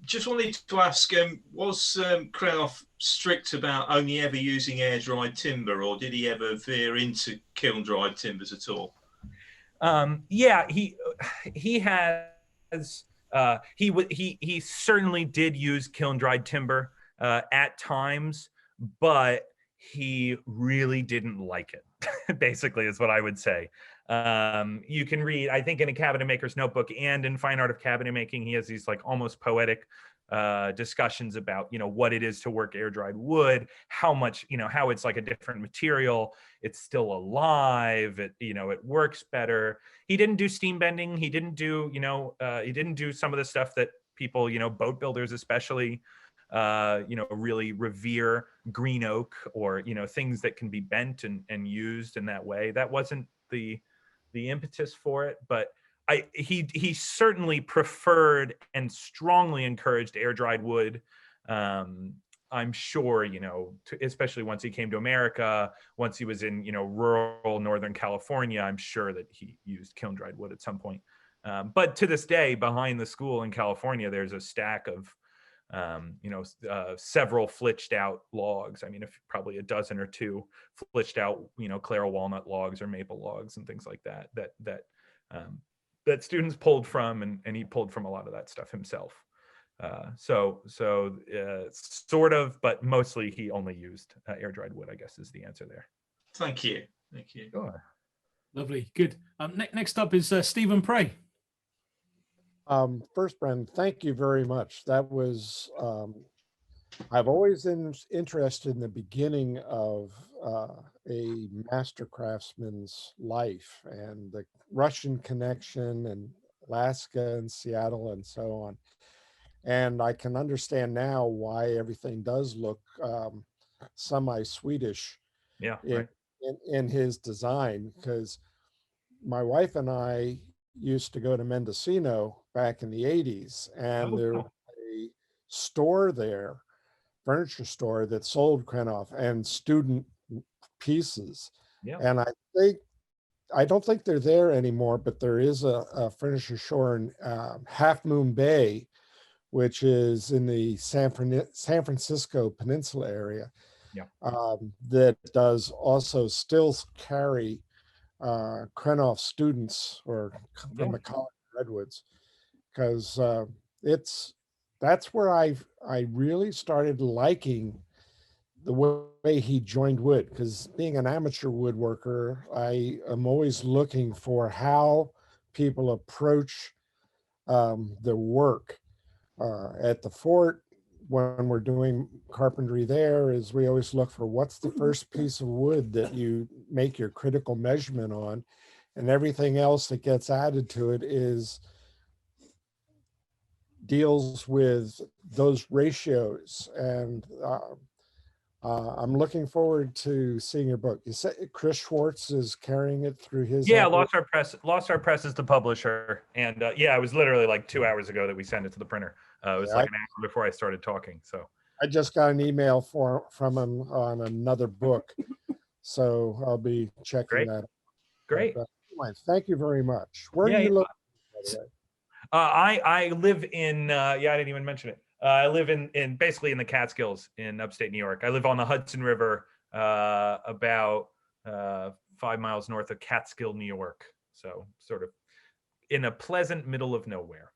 Just wanted to ask, was Krenov strict about only ever using air-dried timber, or did he ever veer into kiln-dried timbers at all? Yeah, he has. He certainly did use kiln-dried timber at times, but he really didn't like it. Basically, is what I would say. You can read, I think, in A Cabinet Maker's Notebook and in Fine Art of Cabinet Making, he has these almost poetic discussions about what it is to work air-dried wood, how much how it's like a different material, it's still alive, it works better. He didn't do steam bending. He didn't do he didn't do some of the stuff that people boat builders especially really revere, green oak, or things that can be bent and used in that way. That wasn't the impetus for it, but he certainly preferred and strongly encouraged air-dried wood. I'm sure, especially once he came to America, once he was in, rural Northern California, I'm sure that he used kiln-dried wood at some point. But to this day, behind the school in California, there's a stack of, several flitched out logs. I mean, probably a dozen or two flitched out, Claro walnut logs or maple logs and things like that, that students pulled from, and he pulled from a lot of that stuff himself. Sort of, but mostly he only used air dried wood, I guess is the answer there. Thank you. Thank you. Sure. Lovely. Good. Next up is Stephen Prey. First, Brendan, thank you very much. That was, I've always been interested in the beginning of a master craftsman's life and the Russian connection and Alaska and Seattle and so on. And I can understand now why everything does look semi-Swedish in his design, because my wife and I used to go to Mendocino back in the 80s, and there was a store there, furniture store, that sold Krenov and student pieces. And I don't think they're there anymore, but there is a furniture store in Half Moon Bay, which is in the San Francisco Peninsula area, that does also still carry Krenov students or from the College of Redwoods, because that's where I really started liking the way he joined wood, because being an amateur woodworker, I am always looking for how people approach the work. At the fort, when we're doing carpentry there, is we always look for what's the first piece of wood that you make your critical measurement on, and everything else that gets added to it deals with those ratios. And I'm looking forward to seeing your book. You said Chris Schwartz is carrying it through his Lost Art Press is the publisher, and it was literally like 2 hours ago that we sent it to the printer. It was like an hour before I started talking. So I just got an email from him on another book, so I'll be checking that out. Great. But, thank you very much. Where do you live? I live in I didn't even mention it. I live in basically in the Catskills in upstate New York. I live on the Hudson River, about 5 miles north of Catskill, New York. So sort of in a pleasant middle of nowhere.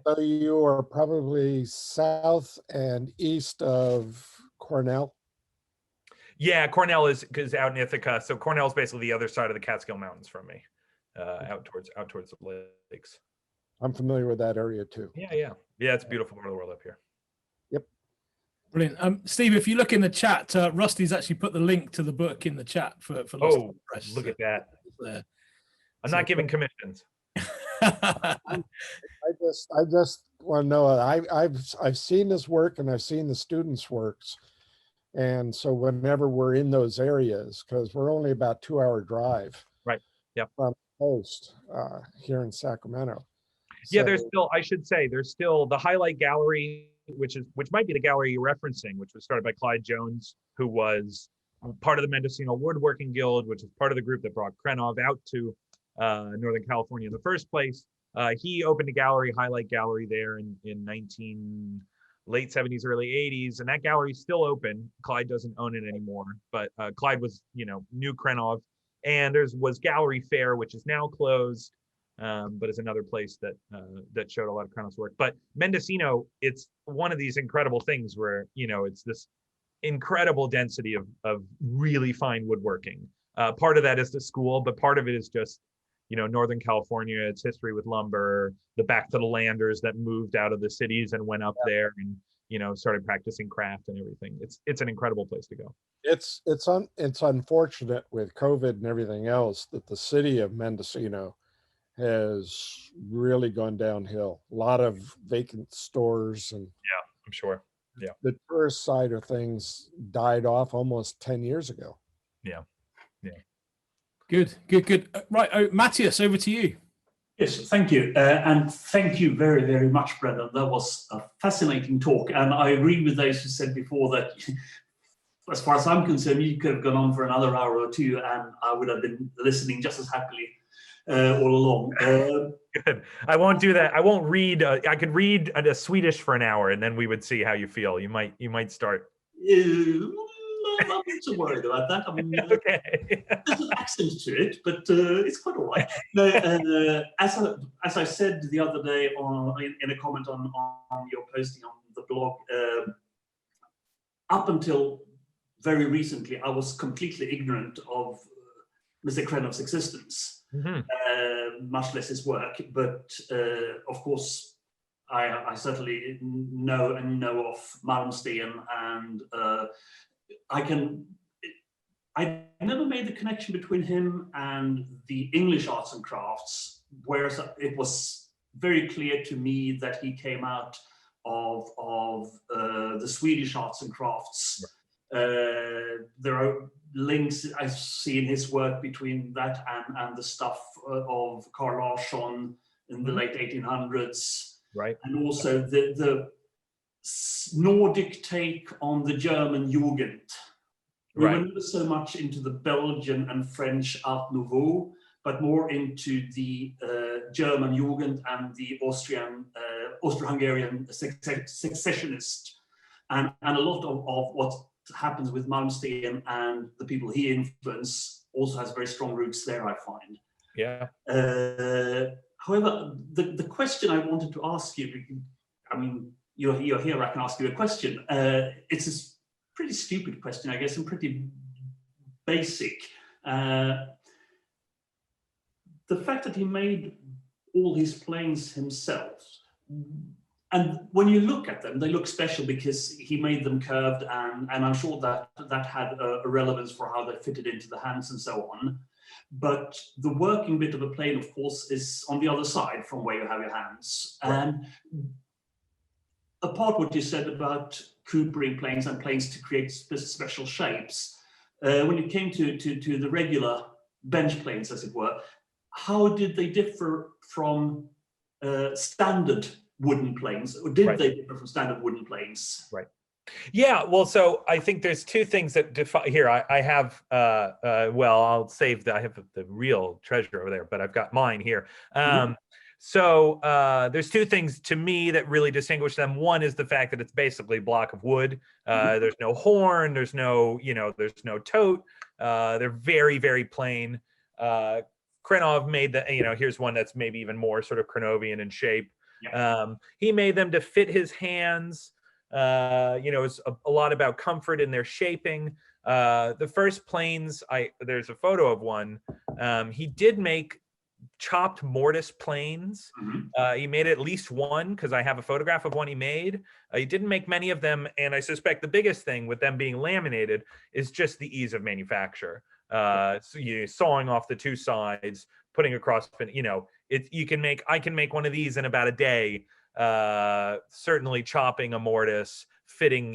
So you are probably south and east of Cornell? Yeah, Cornell is out in Ithaca. So Cornell is basically the other side of the Catskill Mountains from me, out towards the lakes. I'm familiar with that area too. Yeah, it's a beautiful part of the world up here. Yep. Brilliant. Steve, if you look in the chat, Rusty's actually put the link to the book in the chat for Lost Art Press. Look at that. There. I'm not giving commissions. I just want to know, I've seen this work and I've seen the students' works. And so whenever we're in those areas, because we're only about 2-hour drive from the coast here in Sacramento. Yeah, there's still the Highlight Gallery, which might be the gallery you're referencing, which was started by Clyde Jones, who was part of the Mendocino Woodworking Guild, which is part of the group that brought Krenov out to Northern California in the first place. He opened a gallery, Highlight Gallery, there in late 70s, early 80s, and that gallery is still open. Clyde doesn't own it anymore, but Clyde was, knew Krenov, and was Gallery Fair, which is now closed, but is another place that showed a lot of Krenov's work. But Mendocino, it's one of these incredible things where, it's this incredible density of really fine woodworking. Part of that is the school, but part of it is just, Northern California, its history with lumber, the back to the landers that moved out of the cities and went up there and, started practicing craft and everything. It's an incredible place to go. It's unfortunate with COVID and everything else that the city of Mendocino has really gone downhill. A lot of vacant stores, and I'm sure. Yeah. The tourist side of things died off almost 10 years ago. Yeah. Good. Right, Matthias, over to you. Yes, thank you. And thank you very, very much, Brendan. That was a fascinating talk. And I agree with those who said before that, as far as I'm concerned, you could have gone on for another hour or two and I would have been listening just as happily all along. Good. I won't do that. I won't read. I could read a Swedish for an hour and then we would see how you feel. You might start. I'm not so worried about that. I mean, Okay. there's an accent to it, but it's quite all right. No, as I said the other day in a comment on your posting on the blog, up until very recently, I was completely ignorant of Mr. Krenov's existence, much less his work. But of course, I certainly know of Malmsten, and I never made the connection between him and the English arts and crafts, whereas it was very clear to me that he came out of the Swedish arts and crafts. There are links I see in his work between that and the stuff of Carl Larsson in the late 1800s. Right. And also the Nordic take on the German Jugend. We were never so much into the Belgian and French Art Nouveau, but more into the German Jugend and the Austro-Hungarian secessionist. And a lot of what happens with Malmsten and the people he influenced also has very strong roots there, I find. Yeah. However, the question I wanted to ask you, I mean, you're here, I can ask you a question. It's a pretty stupid question, I guess, and pretty basic. The fact that he made all his planes himself, and when you look at them, they look special because he made them curved, and I'm sure that had a relevance for how they fitted into the hands and so on. But the working bit of a plane, of course, is on the other side from where you have your hands. Right. And apart what you said about coopering planes and planes to create special shapes, when it came to the regular bench planes, as it were, how did they differ from standard wooden planes, or did they differ from standard wooden planes? Right. Yeah, well, so I think there's two things that define here. I have, well, I'll save I have the real treasure over there, but I've got mine here. So there's two things to me that really distinguish them. One is the fact that it's basically a block of wood. There's no horn, there's no, there's no tote. They're very, very plain. Krenov made the, here's one that's maybe even more sort of Krenovian in shape. Yeah. He made them to fit his hands. It's a lot about comfort in their shaping. The first planes, there's a photo of one. He did make chopped mortise planes. He made at least one, because I have a photograph of one he made. He didn't make many of them, and I suspect the biggest thing with them being laminated is just the ease of manufacture. So sawing off the two sides, putting across, I can make one of these in about a day. Certainly chopping a mortise, fitting,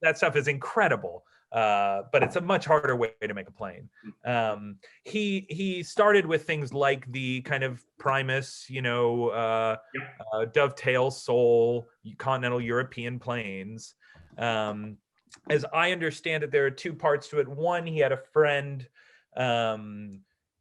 that stuff is incredible. But it's a much harder way to make a plane. He started with things like the kind of Primus, dovetail sole, continental European planes. As I understand it, there are two parts to it. One, he had a friend at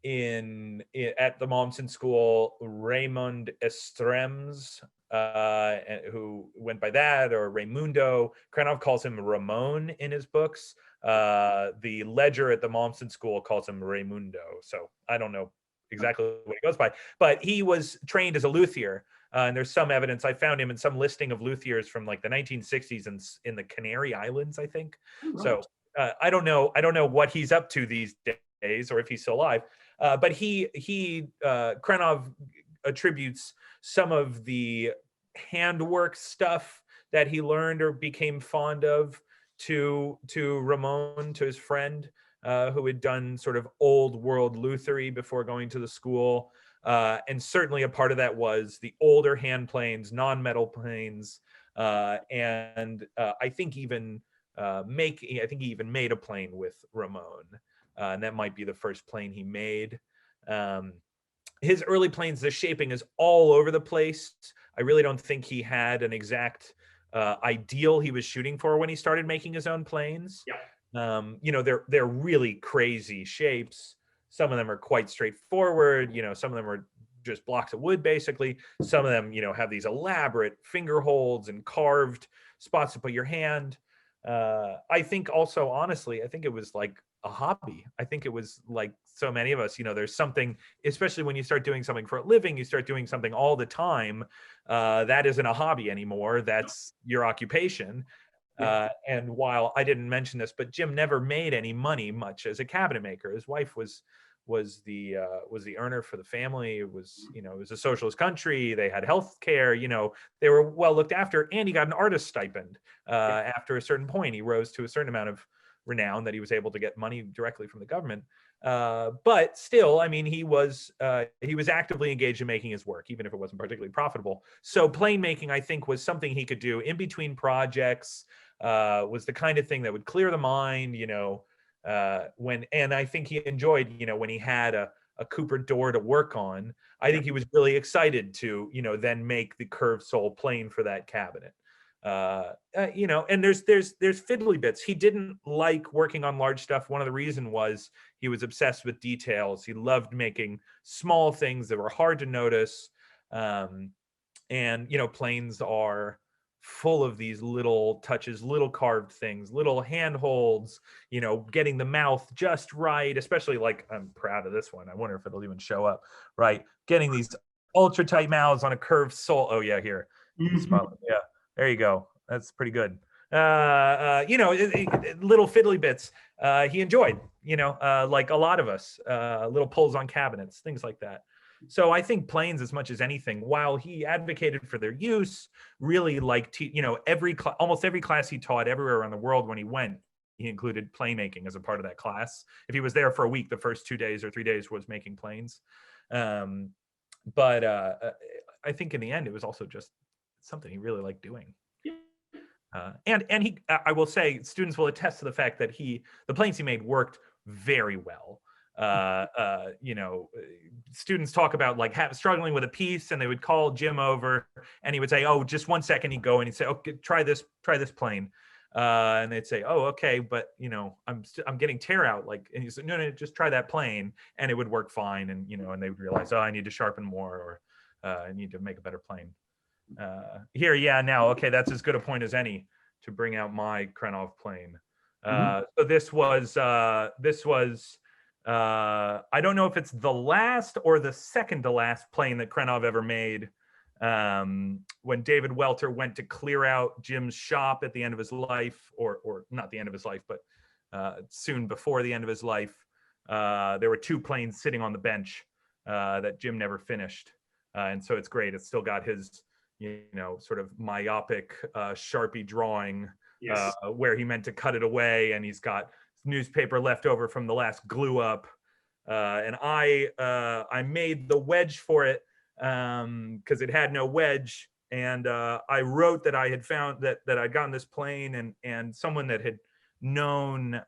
the Malmsten school, Raymond Estrems, who went by that, or Raimundo. Krenov calls him Ramon in his books. The ledger at the Malmsten school calls him Raimundo. So I don't know exactly what he goes by, but he was trained as a luthier. And there's some evidence. I found him in some listing of luthiers from like the 1960s in the Canary Islands, I think. Right. So I don't know what he's up to these days, or if he's still alive. But Krenov attributes some of the handwork stuff that he learned or became fond of to Ramon, to his friend, who had done sort of old world luthery before going to the school. And certainly a part of that was the older hand planes, non-metal planes, and I think he even made a plane with Ramon, and that might be the first plane he made. His early planes, the shaping is all over the place. I really don't think he had an exact ideal he was shooting for when he started making his own planes. Yeah. They're really crazy shapes. Some of them are quite straightforward. Some of them are just blocks of wood, basically. Some of them, have these elaborate finger holds and carved spots to put your hand. I think also, honestly, I think it was like a hobby. I think it was like so many of us, there's something, especially when you start doing something for a living, you start doing something all the time. That isn't a hobby anymore. That's your occupation. And while I didn't mention this, but Jim never made any money much as a cabinet maker. His wife was the earner for the family. It was, it was a socialist country. They had health care, they were well looked after, and he got an artist stipend. After a certain point, he rose to a certain amount of renown that he was able to get money directly from the government. But still, I mean, he was actively engaged in making his work, even if it wasn't particularly profitable. So plane making, I think, was something he could do in between projects, was the kind of thing that would clear the mind, and I think he enjoyed, when he had a Cooper door to work on. I think he was really excited to, then make the curved sole plane for that cabinet. And there's fiddly bits. He didn't like working on large stuff. One of the reasons was he was obsessed with details. He loved making small things that were hard to notice. And planes are full of these little touches, little carved things, little handholds, getting the mouth just right, especially like, I'm proud of this one. I wonder if it'll even show up, right? Getting these ultra tight mouths on a curved sole. Oh yeah, here. Yeah, there you go. That's pretty good. Little fiddly bits he enjoyed, like a lot of us, little pulls on cabinets, things like that. So I think planes, as much as anything, while he advocated for their use, really liked, almost every class he taught everywhere around the world when he went, he included plane making as a part of that class. If he was there for a week, the first 2 days or 3 days was making planes. But I think in the end, it was also just something he really liked doing. And he, I will say, students will attest to the fact that the planes he made worked very well. Students talk about like struggling with a piece, and they would call Jim over, and he would say, "Oh, just 1 second." He'd go and he'd say, "Okay, try this plane," and they'd say, "Oh, okay, but I'm getting tear out." Like, and he said, "No, just try that plane," and it would work fine. And and they would realize, "Oh, I need to sharpen more, or I need to make a better plane." Here, yeah, now, okay, that's as good a point as any to bring out my Krenov plane. So this was. I don't know if it's the last or the second to last plane that Krenov ever made. When David Welter went to clear out Jim's shop at the end of his life, or not the end of his life, but soon before the end of his life, there were 2 planes sitting on the bench that Jim never finished. And so it's great. It's still got his, sort of myopic Sharpie drawing, yes, where he meant to cut it away, and he's got newspaper left over from the last glue up, and I made the wedge for it because it had no wedge, and I wrote that I had found that I'd gotten this plane, and someone that had known,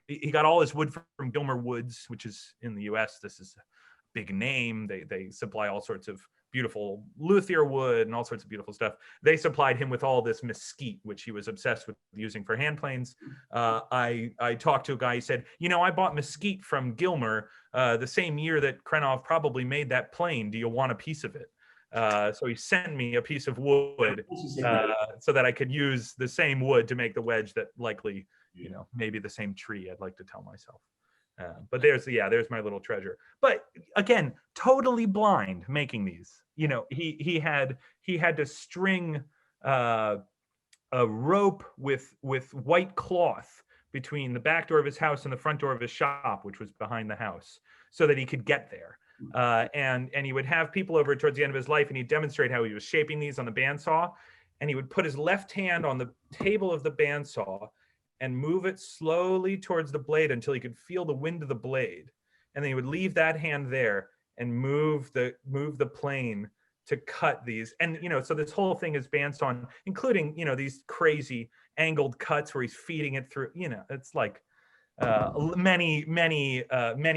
he got all his wood from Gilmer Woods, which is in the US. This is a big name. They supply all sorts of beautiful luthier wood and all sorts of beautiful stuff. They supplied him with all this mesquite, which he was obsessed with using for hand planes. I talked to a guy. He said, I bought mesquite from Gilmer the same year that Krenov probably made that plane. Do you want a piece of it? So he sent me a piece of wood so that I could use the same wood to make the wedge that likely, maybe the same tree, I'd like to tell myself. But there's my little treasure. But again, totally blind making these. He had to string a rope with white cloth between the back door of his house and the front door of his shop, which was behind the house, so that he could get there. And he would have people over towards the end of his life, and he'd demonstrate how he was shaping these on the bandsaw. And he would put his left hand on the table of the bandsaw and move it slowly towards the blade until he could feel the wind of the blade. And then he would leave that hand there and move the plane to cut these. And, so this whole thing is bandsaw, including, these crazy angled cuts where he's feeding it through, it's like many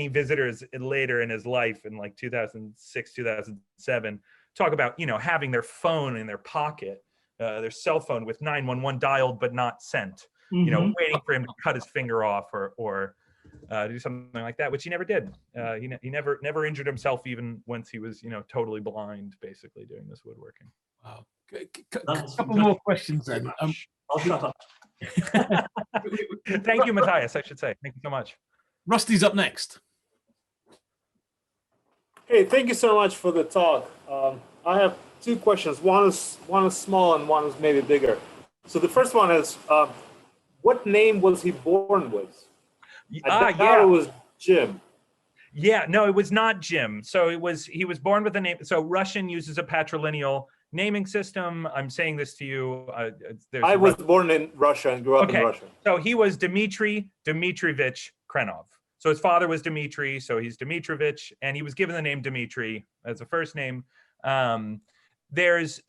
visitors later in his life in like 2006, 2007, talk about, having their phone in their pocket, their cell phone with 911 dialed but not sent. Waiting for him to cut his finger off or do something like that, which he never did. He never injured himself even once he was, totally blind, basically doing this woodworking. Wow. That was Couple more questions then. I'll shut up. Thank you, Matthias, I should say. Thank you so much. Rusty's up next. Hey, thank you so much for the talk. I have two questions. One is small and one is maybe bigger. So the first one is, what name was he born with? I doubt it was Jim. Yeah, no, it was not Jim. So he was born with a name. So Russian uses a patrilineal naming system. I'm saying this to you. I was born in Russia and grew up in Russia. So he was Dmitry Dmitrievich Krenov. So his father was Dmitry, so he's Dmitrovich, and he was given the name Dmitry as a first name. There's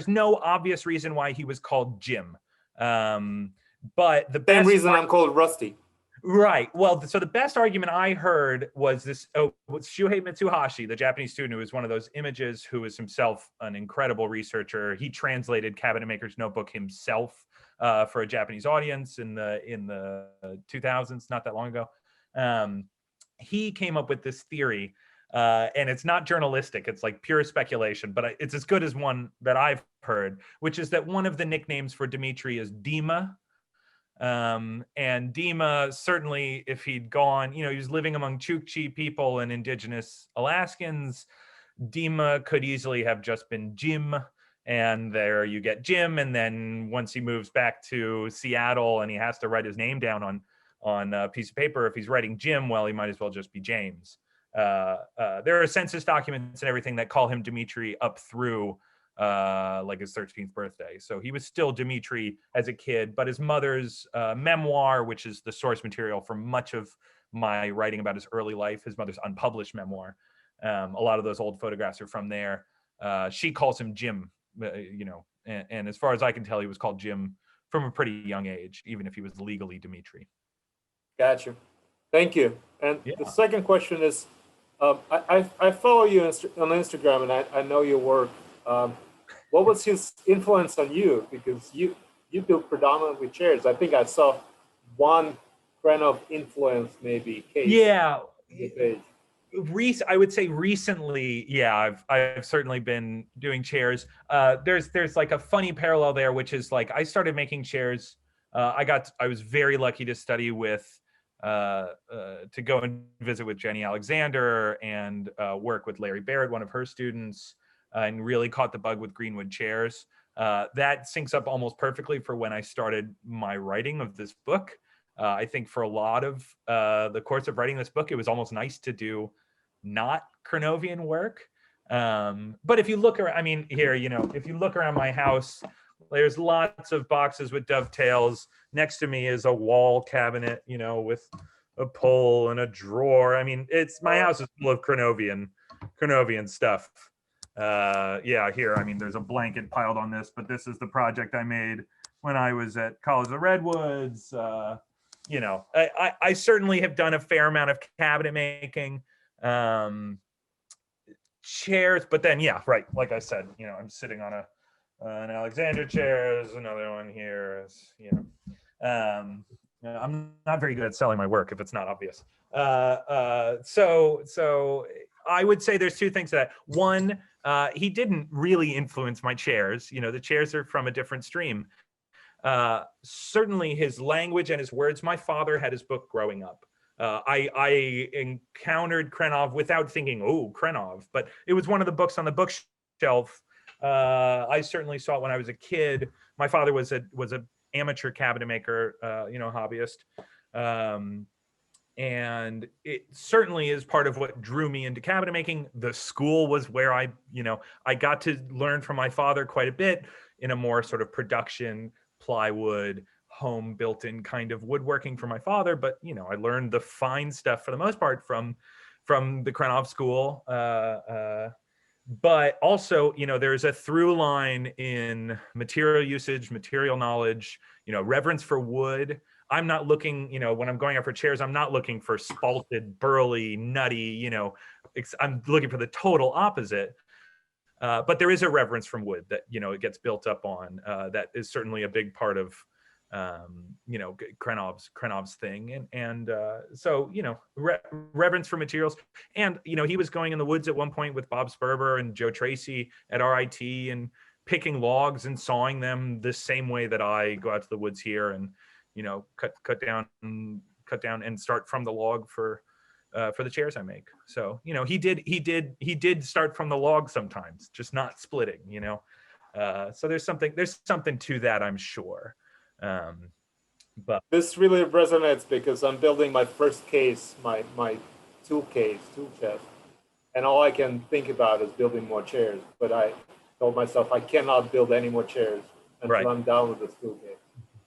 no obvious reason why he was called Jim, but the same reason I'm called Rusty. Right. Well, so the best argument I heard was this. Shuhei Mitsuhashi, the Japanese student who was one of those images, who was himself an incredible researcher. He translated Cabinet Maker's Notebook himself for a Japanese audience in the 2000s, not that long ago. He came up with this theory, and it's not journalistic. It's like pure speculation, but it's as good as one that I've heard, which is that one of the nicknames for Dmitry is Dima. And Dima, certainly if he'd gone, he was living among Chukchi people and indigenous Alaskans, Dima could easily have just been Jim, and there you get Jim. And then once he moves back to Seattle and he has to write his name down on a piece of paper, if he's writing Jim, well, he might as well just be James. There are census documents and everything that call him Dmitry up through like his 13th birthday. So he was still Dmitry as a kid, but his mother's memoir, which is the source material for much of my writing about his early life, his mother's unpublished memoir, a lot of those old photographs are from there. She calls him Jim, and as far as I can tell, he was called Jim from a pretty young age, even if he was legally Dmitry. Gotcha. Thank you. And the second question is, I follow you on Instagram, and I know your work. What was his influence on you? Because you build predominantly chairs. I think I saw one Krenov influence maybe case. Yeah. I would say recently, I've certainly been doing chairs. There's like a funny parallel there, which is like I started making chairs. I was very lucky to study with to go and visit with Jenny Alexander and work with Larry Barrett, one of her students, and really caught the bug with Greenwood chairs. That syncs up almost perfectly for when I started my writing of this book. I think for a lot of the course of writing this book, it was almost nice to do not Krenovian work. But if you look around, if you look around my house, there's lots of boxes with dovetails. Next to me is a wall cabinet, with a pole and a drawer. My house is full of Krenovian stuff. Here, there's a blanket piled on this, but this is the project I made when I was at College of the Redwoods. I certainly have done a fair amount of cabinet making, chairs, but then, like I said, I'm sitting on an Alexander chair. There's another one here. I'm not very good at selling my work if it's not obvious. So I would say there's two things to that. One, he didn't really influence my chairs. The chairs are from a different stream. Certainly his language and his words. My father had his book growing up. I encountered Krenov without thinking, oh, Krenov, but it was one of the books on the bookshelf. I certainly saw it when I was a kid. My father was a amateur cabinet maker, hobbyist. And it certainly is part of what drew me into cabinet making. The school was where I got to learn from my father quite a bit in a more sort of production, plywood, home built-in kind of woodworking from my father. But, I learned the fine stuff for the most part from the Krenov school. But also, there's a through line in material usage, material knowledge, reverence for wood. I'm not looking, when I'm going out for chairs, I'm not looking for spalted, burly, nutty, I'm looking for the total opposite. But there is a reverence from wood that, it gets built up on. That is certainly a big part of, Krenov's thing. So, reverence for materials. And, he was going in the woods at one point with Bob Sperber and Joe Tracy at RIT and picking logs and sawing them the same way that I go out to the woods here and, you know, cut down and start from the log for the chairs I make. So, you know, he did start from the log sometimes, just not splitting, you know. So there's something to that, I'm sure. But this really resonates because I'm building my first case, my tool chest, and all I can think about is building more chairs. But I told myself I cannot build any more chairs until I'm done with this tool case.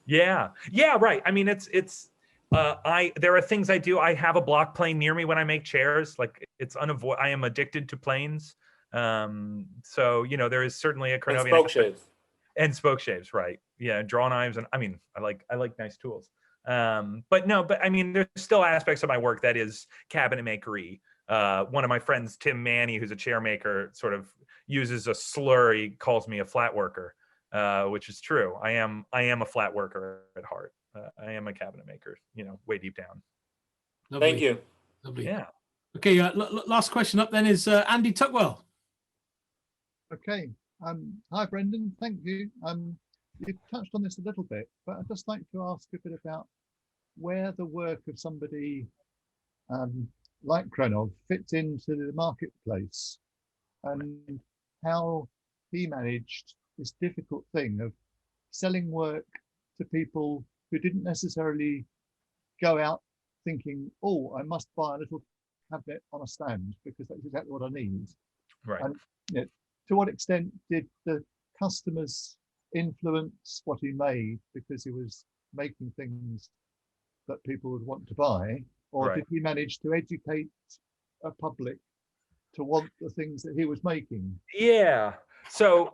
Yeah, right. I mean, there are things I do. I have a block plane near me when I make chairs. Like it's unavoidable. I am addicted to planes. So, you know, there is certainly a Krenovian spoke shaves. And spoke shaves, right? Yeah, draw knives, and I mean, I like nice tools. But I mean, there's still aspects of my work that is cabinet makery. One of my friends, Tim Manny, who's a chair maker, sort of uses a slur. He calls me a flat worker, which is true. I am a flat worker at heart. I am a cabinet maker, you know, way deep down. Lovely. Thank you. Lovely. Yeah. Okay. Last question up then is Andy Tuckwell. Okay. Hi, Brendan. Thank you. You've touched on this a little bit, but I'd just like to ask a bit about where the work of somebody like Krenov fits into the marketplace and how he managed this difficult thing of selling work to people who didn't necessarily go out thinking, oh, I must buy a little cabinet on a stand because that's exactly what I need. Right. And you know, to what extent did the customers influence what he made because he was making things that people would want to buy, or did he manage to educate a public to want the things that he was making? Yeah. So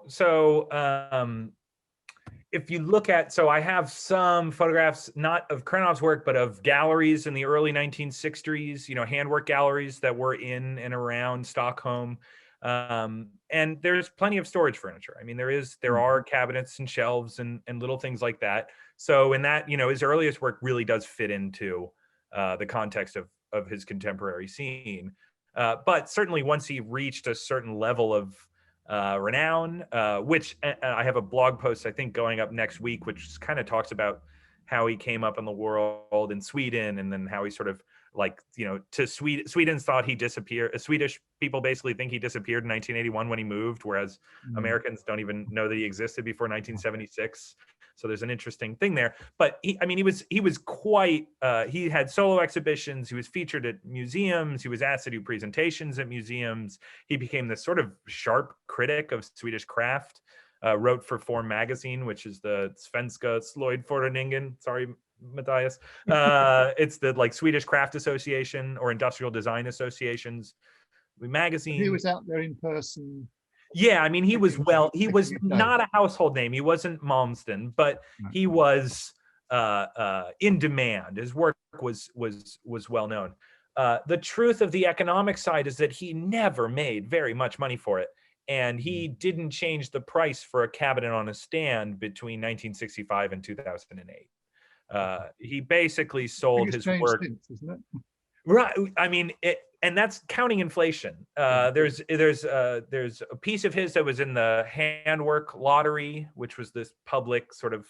if you look at, so I have some photographs, not of Krenov's work, but of galleries in the early 1960s, you know, handwork galleries that were in and around Stockholm. And there's plenty of storage furniture. I mean, there are cabinets and shelves and little things like that. So in that, you know, his earliest work really does fit into the context of his contemporary scene. But certainly once he reached a certain level of renown, which I have a blog post, I think, going up next week, which kind of talks about how he came up in the world in Sweden, and then how he sort of, like, you know, to Sweden thought he disappeared. Swedish people basically think he disappeared in 1981 when he moved, whereas Americans don't even know that he existed before 1976. So there's an interesting thing there. But he was quite, he had solo exhibitions. He was featured at museums. He was asked to do presentations at museums. He became this sort of sharp critic of Swedish craft, wrote for Form magazine, which is the Svenska Slöjdföreningen. Sorry, Matthias. It's the like Swedish Craft Association or Industrial Design Association's magazine. He was out there in person. Yeah, I mean, he was not a household name. He wasn't Malmsten, but he was in demand. His work was well known. The truth of the economic side is that he never made very much money for it, and he didn't change the price for a cabinet on a stand between 1965 and 2008. He basically sold his work. Since, isn't it? Right. I mean, and that's counting inflation. There's a piece of his that was in the handwork lottery, which was this public sort of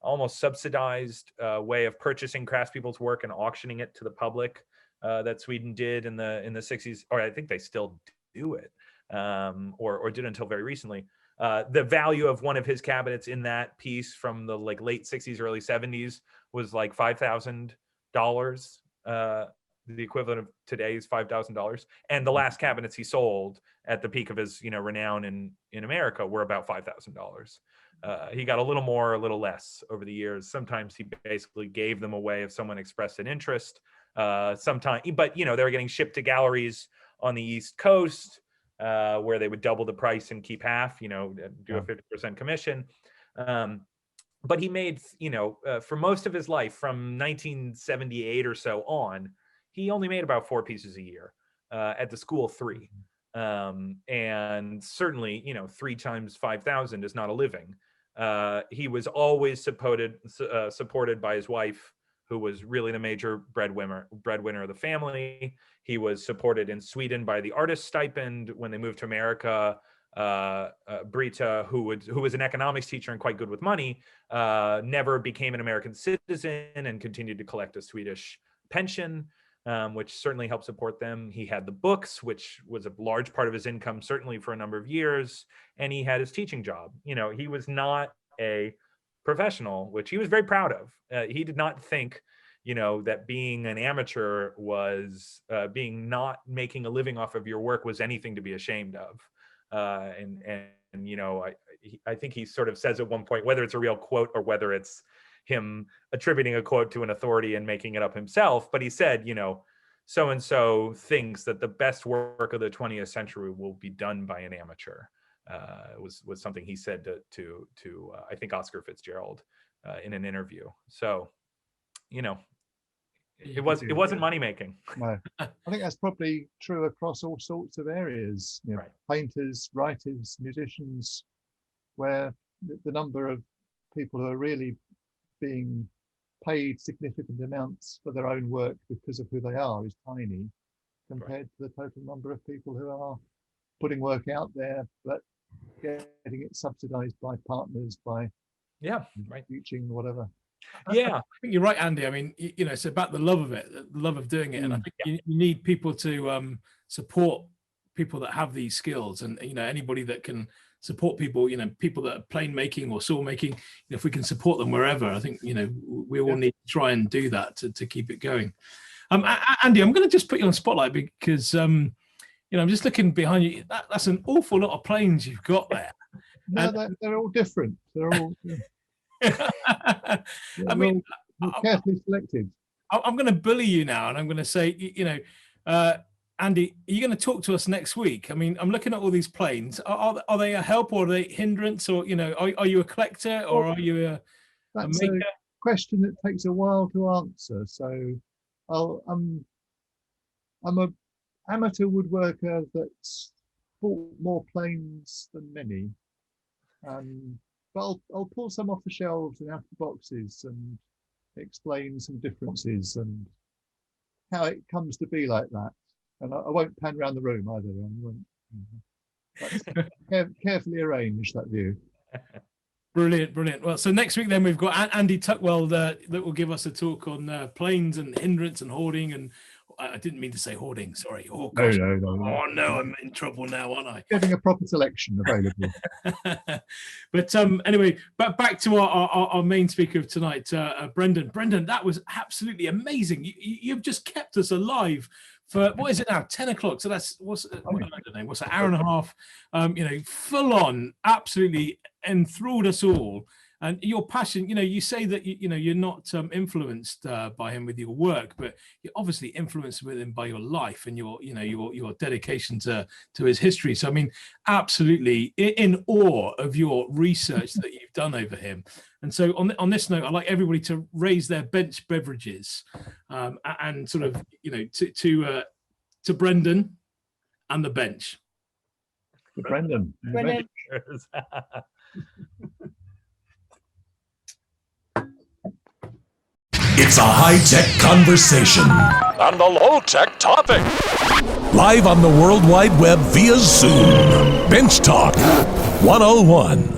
almost subsidized way of purchasing craftspeople's work and auctioning it to the public, that Sweden did in the 60s, or I think they still do it, or did until very recently. The value of one of his cabinets in that piece from the like late 60s, early 70s was like $5,000. The equivalent of today's $5,000. And the last cabinets he sold at the peak of his, you know, renown in America were about $5,000. He got a little more, a little less over the years. Sometimes he basically gave them away if someone expressed an interest. Sometimes, but you know, they were getting shipped to galleries on the East Coast, where they would double the price and keep half, you know, do a 50% commission. But he made, you know, for most of his life, from 1978 or so on, he only made about 4 pieces a year, at the school 3. And certainly, you know, 3 times 5,000 is not a living. He was always supported by his wife, who was really the major breadwinner of the family. He was supported in Sweden by the artist stipend. When they moved to America, Brita, who was an economics teacher and quite good with money, never became an American citizen and continued to collect a Swedish pension, which certainly helped support them. He had the books, which was a large part of his income, certainly for a number of years, and he had his teaching job. He was not a professional, which he was very proud of. He did not think, that being an amateur was not making a living off of your work was anything to be ashamed of. I think he sort of says at one point, whether it's a real quote or whether it's him attributing a quote to an authority and making it up himself, but he said, so-and-so thinks that the best work of the 20th century will be done by an amateur. Was something he said to I think Oscar Fitzgerald in an interview. So, it wasn't money making. No, I think that's probably true across all sorts of areas. Right. Painters, writers, musicians, where the number of people who are really being paid significant amounts for their own work because of who they are is tiny compared to the total number of people who are putting work out there but getting it subsidized by partners, by teaching, whatever. I think you're right, Andy. I mean, it's about the love of it, the love of doing it. And I think you need people to support people that have these skills, and anybody that can support people, people that are plane making or saw making, if we can support them wherever, I think we all need to try and do that to keep it going. Andy, I'm going to just put you on spotlight because I'm just looking behind you. That's an awful lot of planes you've got there. No, they're all different. They're all. I mean, carefully selected. I'm going to bully you now, and I'm going to say, Andy, are you going to talk to us next week? I mean, I'm looking at all these planes. Are they a help or are they a hindrance? Or are you a collector or are you a maker? A question that takes a while to answer. So, I'm a amateur woodworker that's bought more planes than many. But I'll pull some off the shelves and out of the boxes and explain some differences and how it comes to be like that. And I won't pan around the room either. That's carefully arranged, that view. Brilliant. Well, so next week then we've got Andy Tuckwell that will give us a talk on planes and hindrance and hoarding. And I didn't mean to say hoarding, sorry. Oh, gosh. No. Oh no, I'm in trouble now, aren't I? Getting a proper selection available. But anyway, back to our main speaker of tonight, Brendan. Brendan, that was absolutely amazing. You've just kept us alive for, what is it now, 10 o'clock? So that's, I don't know, what's an hour and a half, full on, absolutely enthralled us all. And your passion, you say that, you're not influenced by him with your work, but you're obviously influenced with him by your life and your dedication to his history. So, I mean, absolutely in awe of your research that you've done over him. And so on this note, I'd like everybody to raise their bench beverages and sort of, to Brendan and the bench. Brendan. It's a high-tech conversation on the low-tech topic. Live on the World Wide Web via Zoom. Bench Talk 101.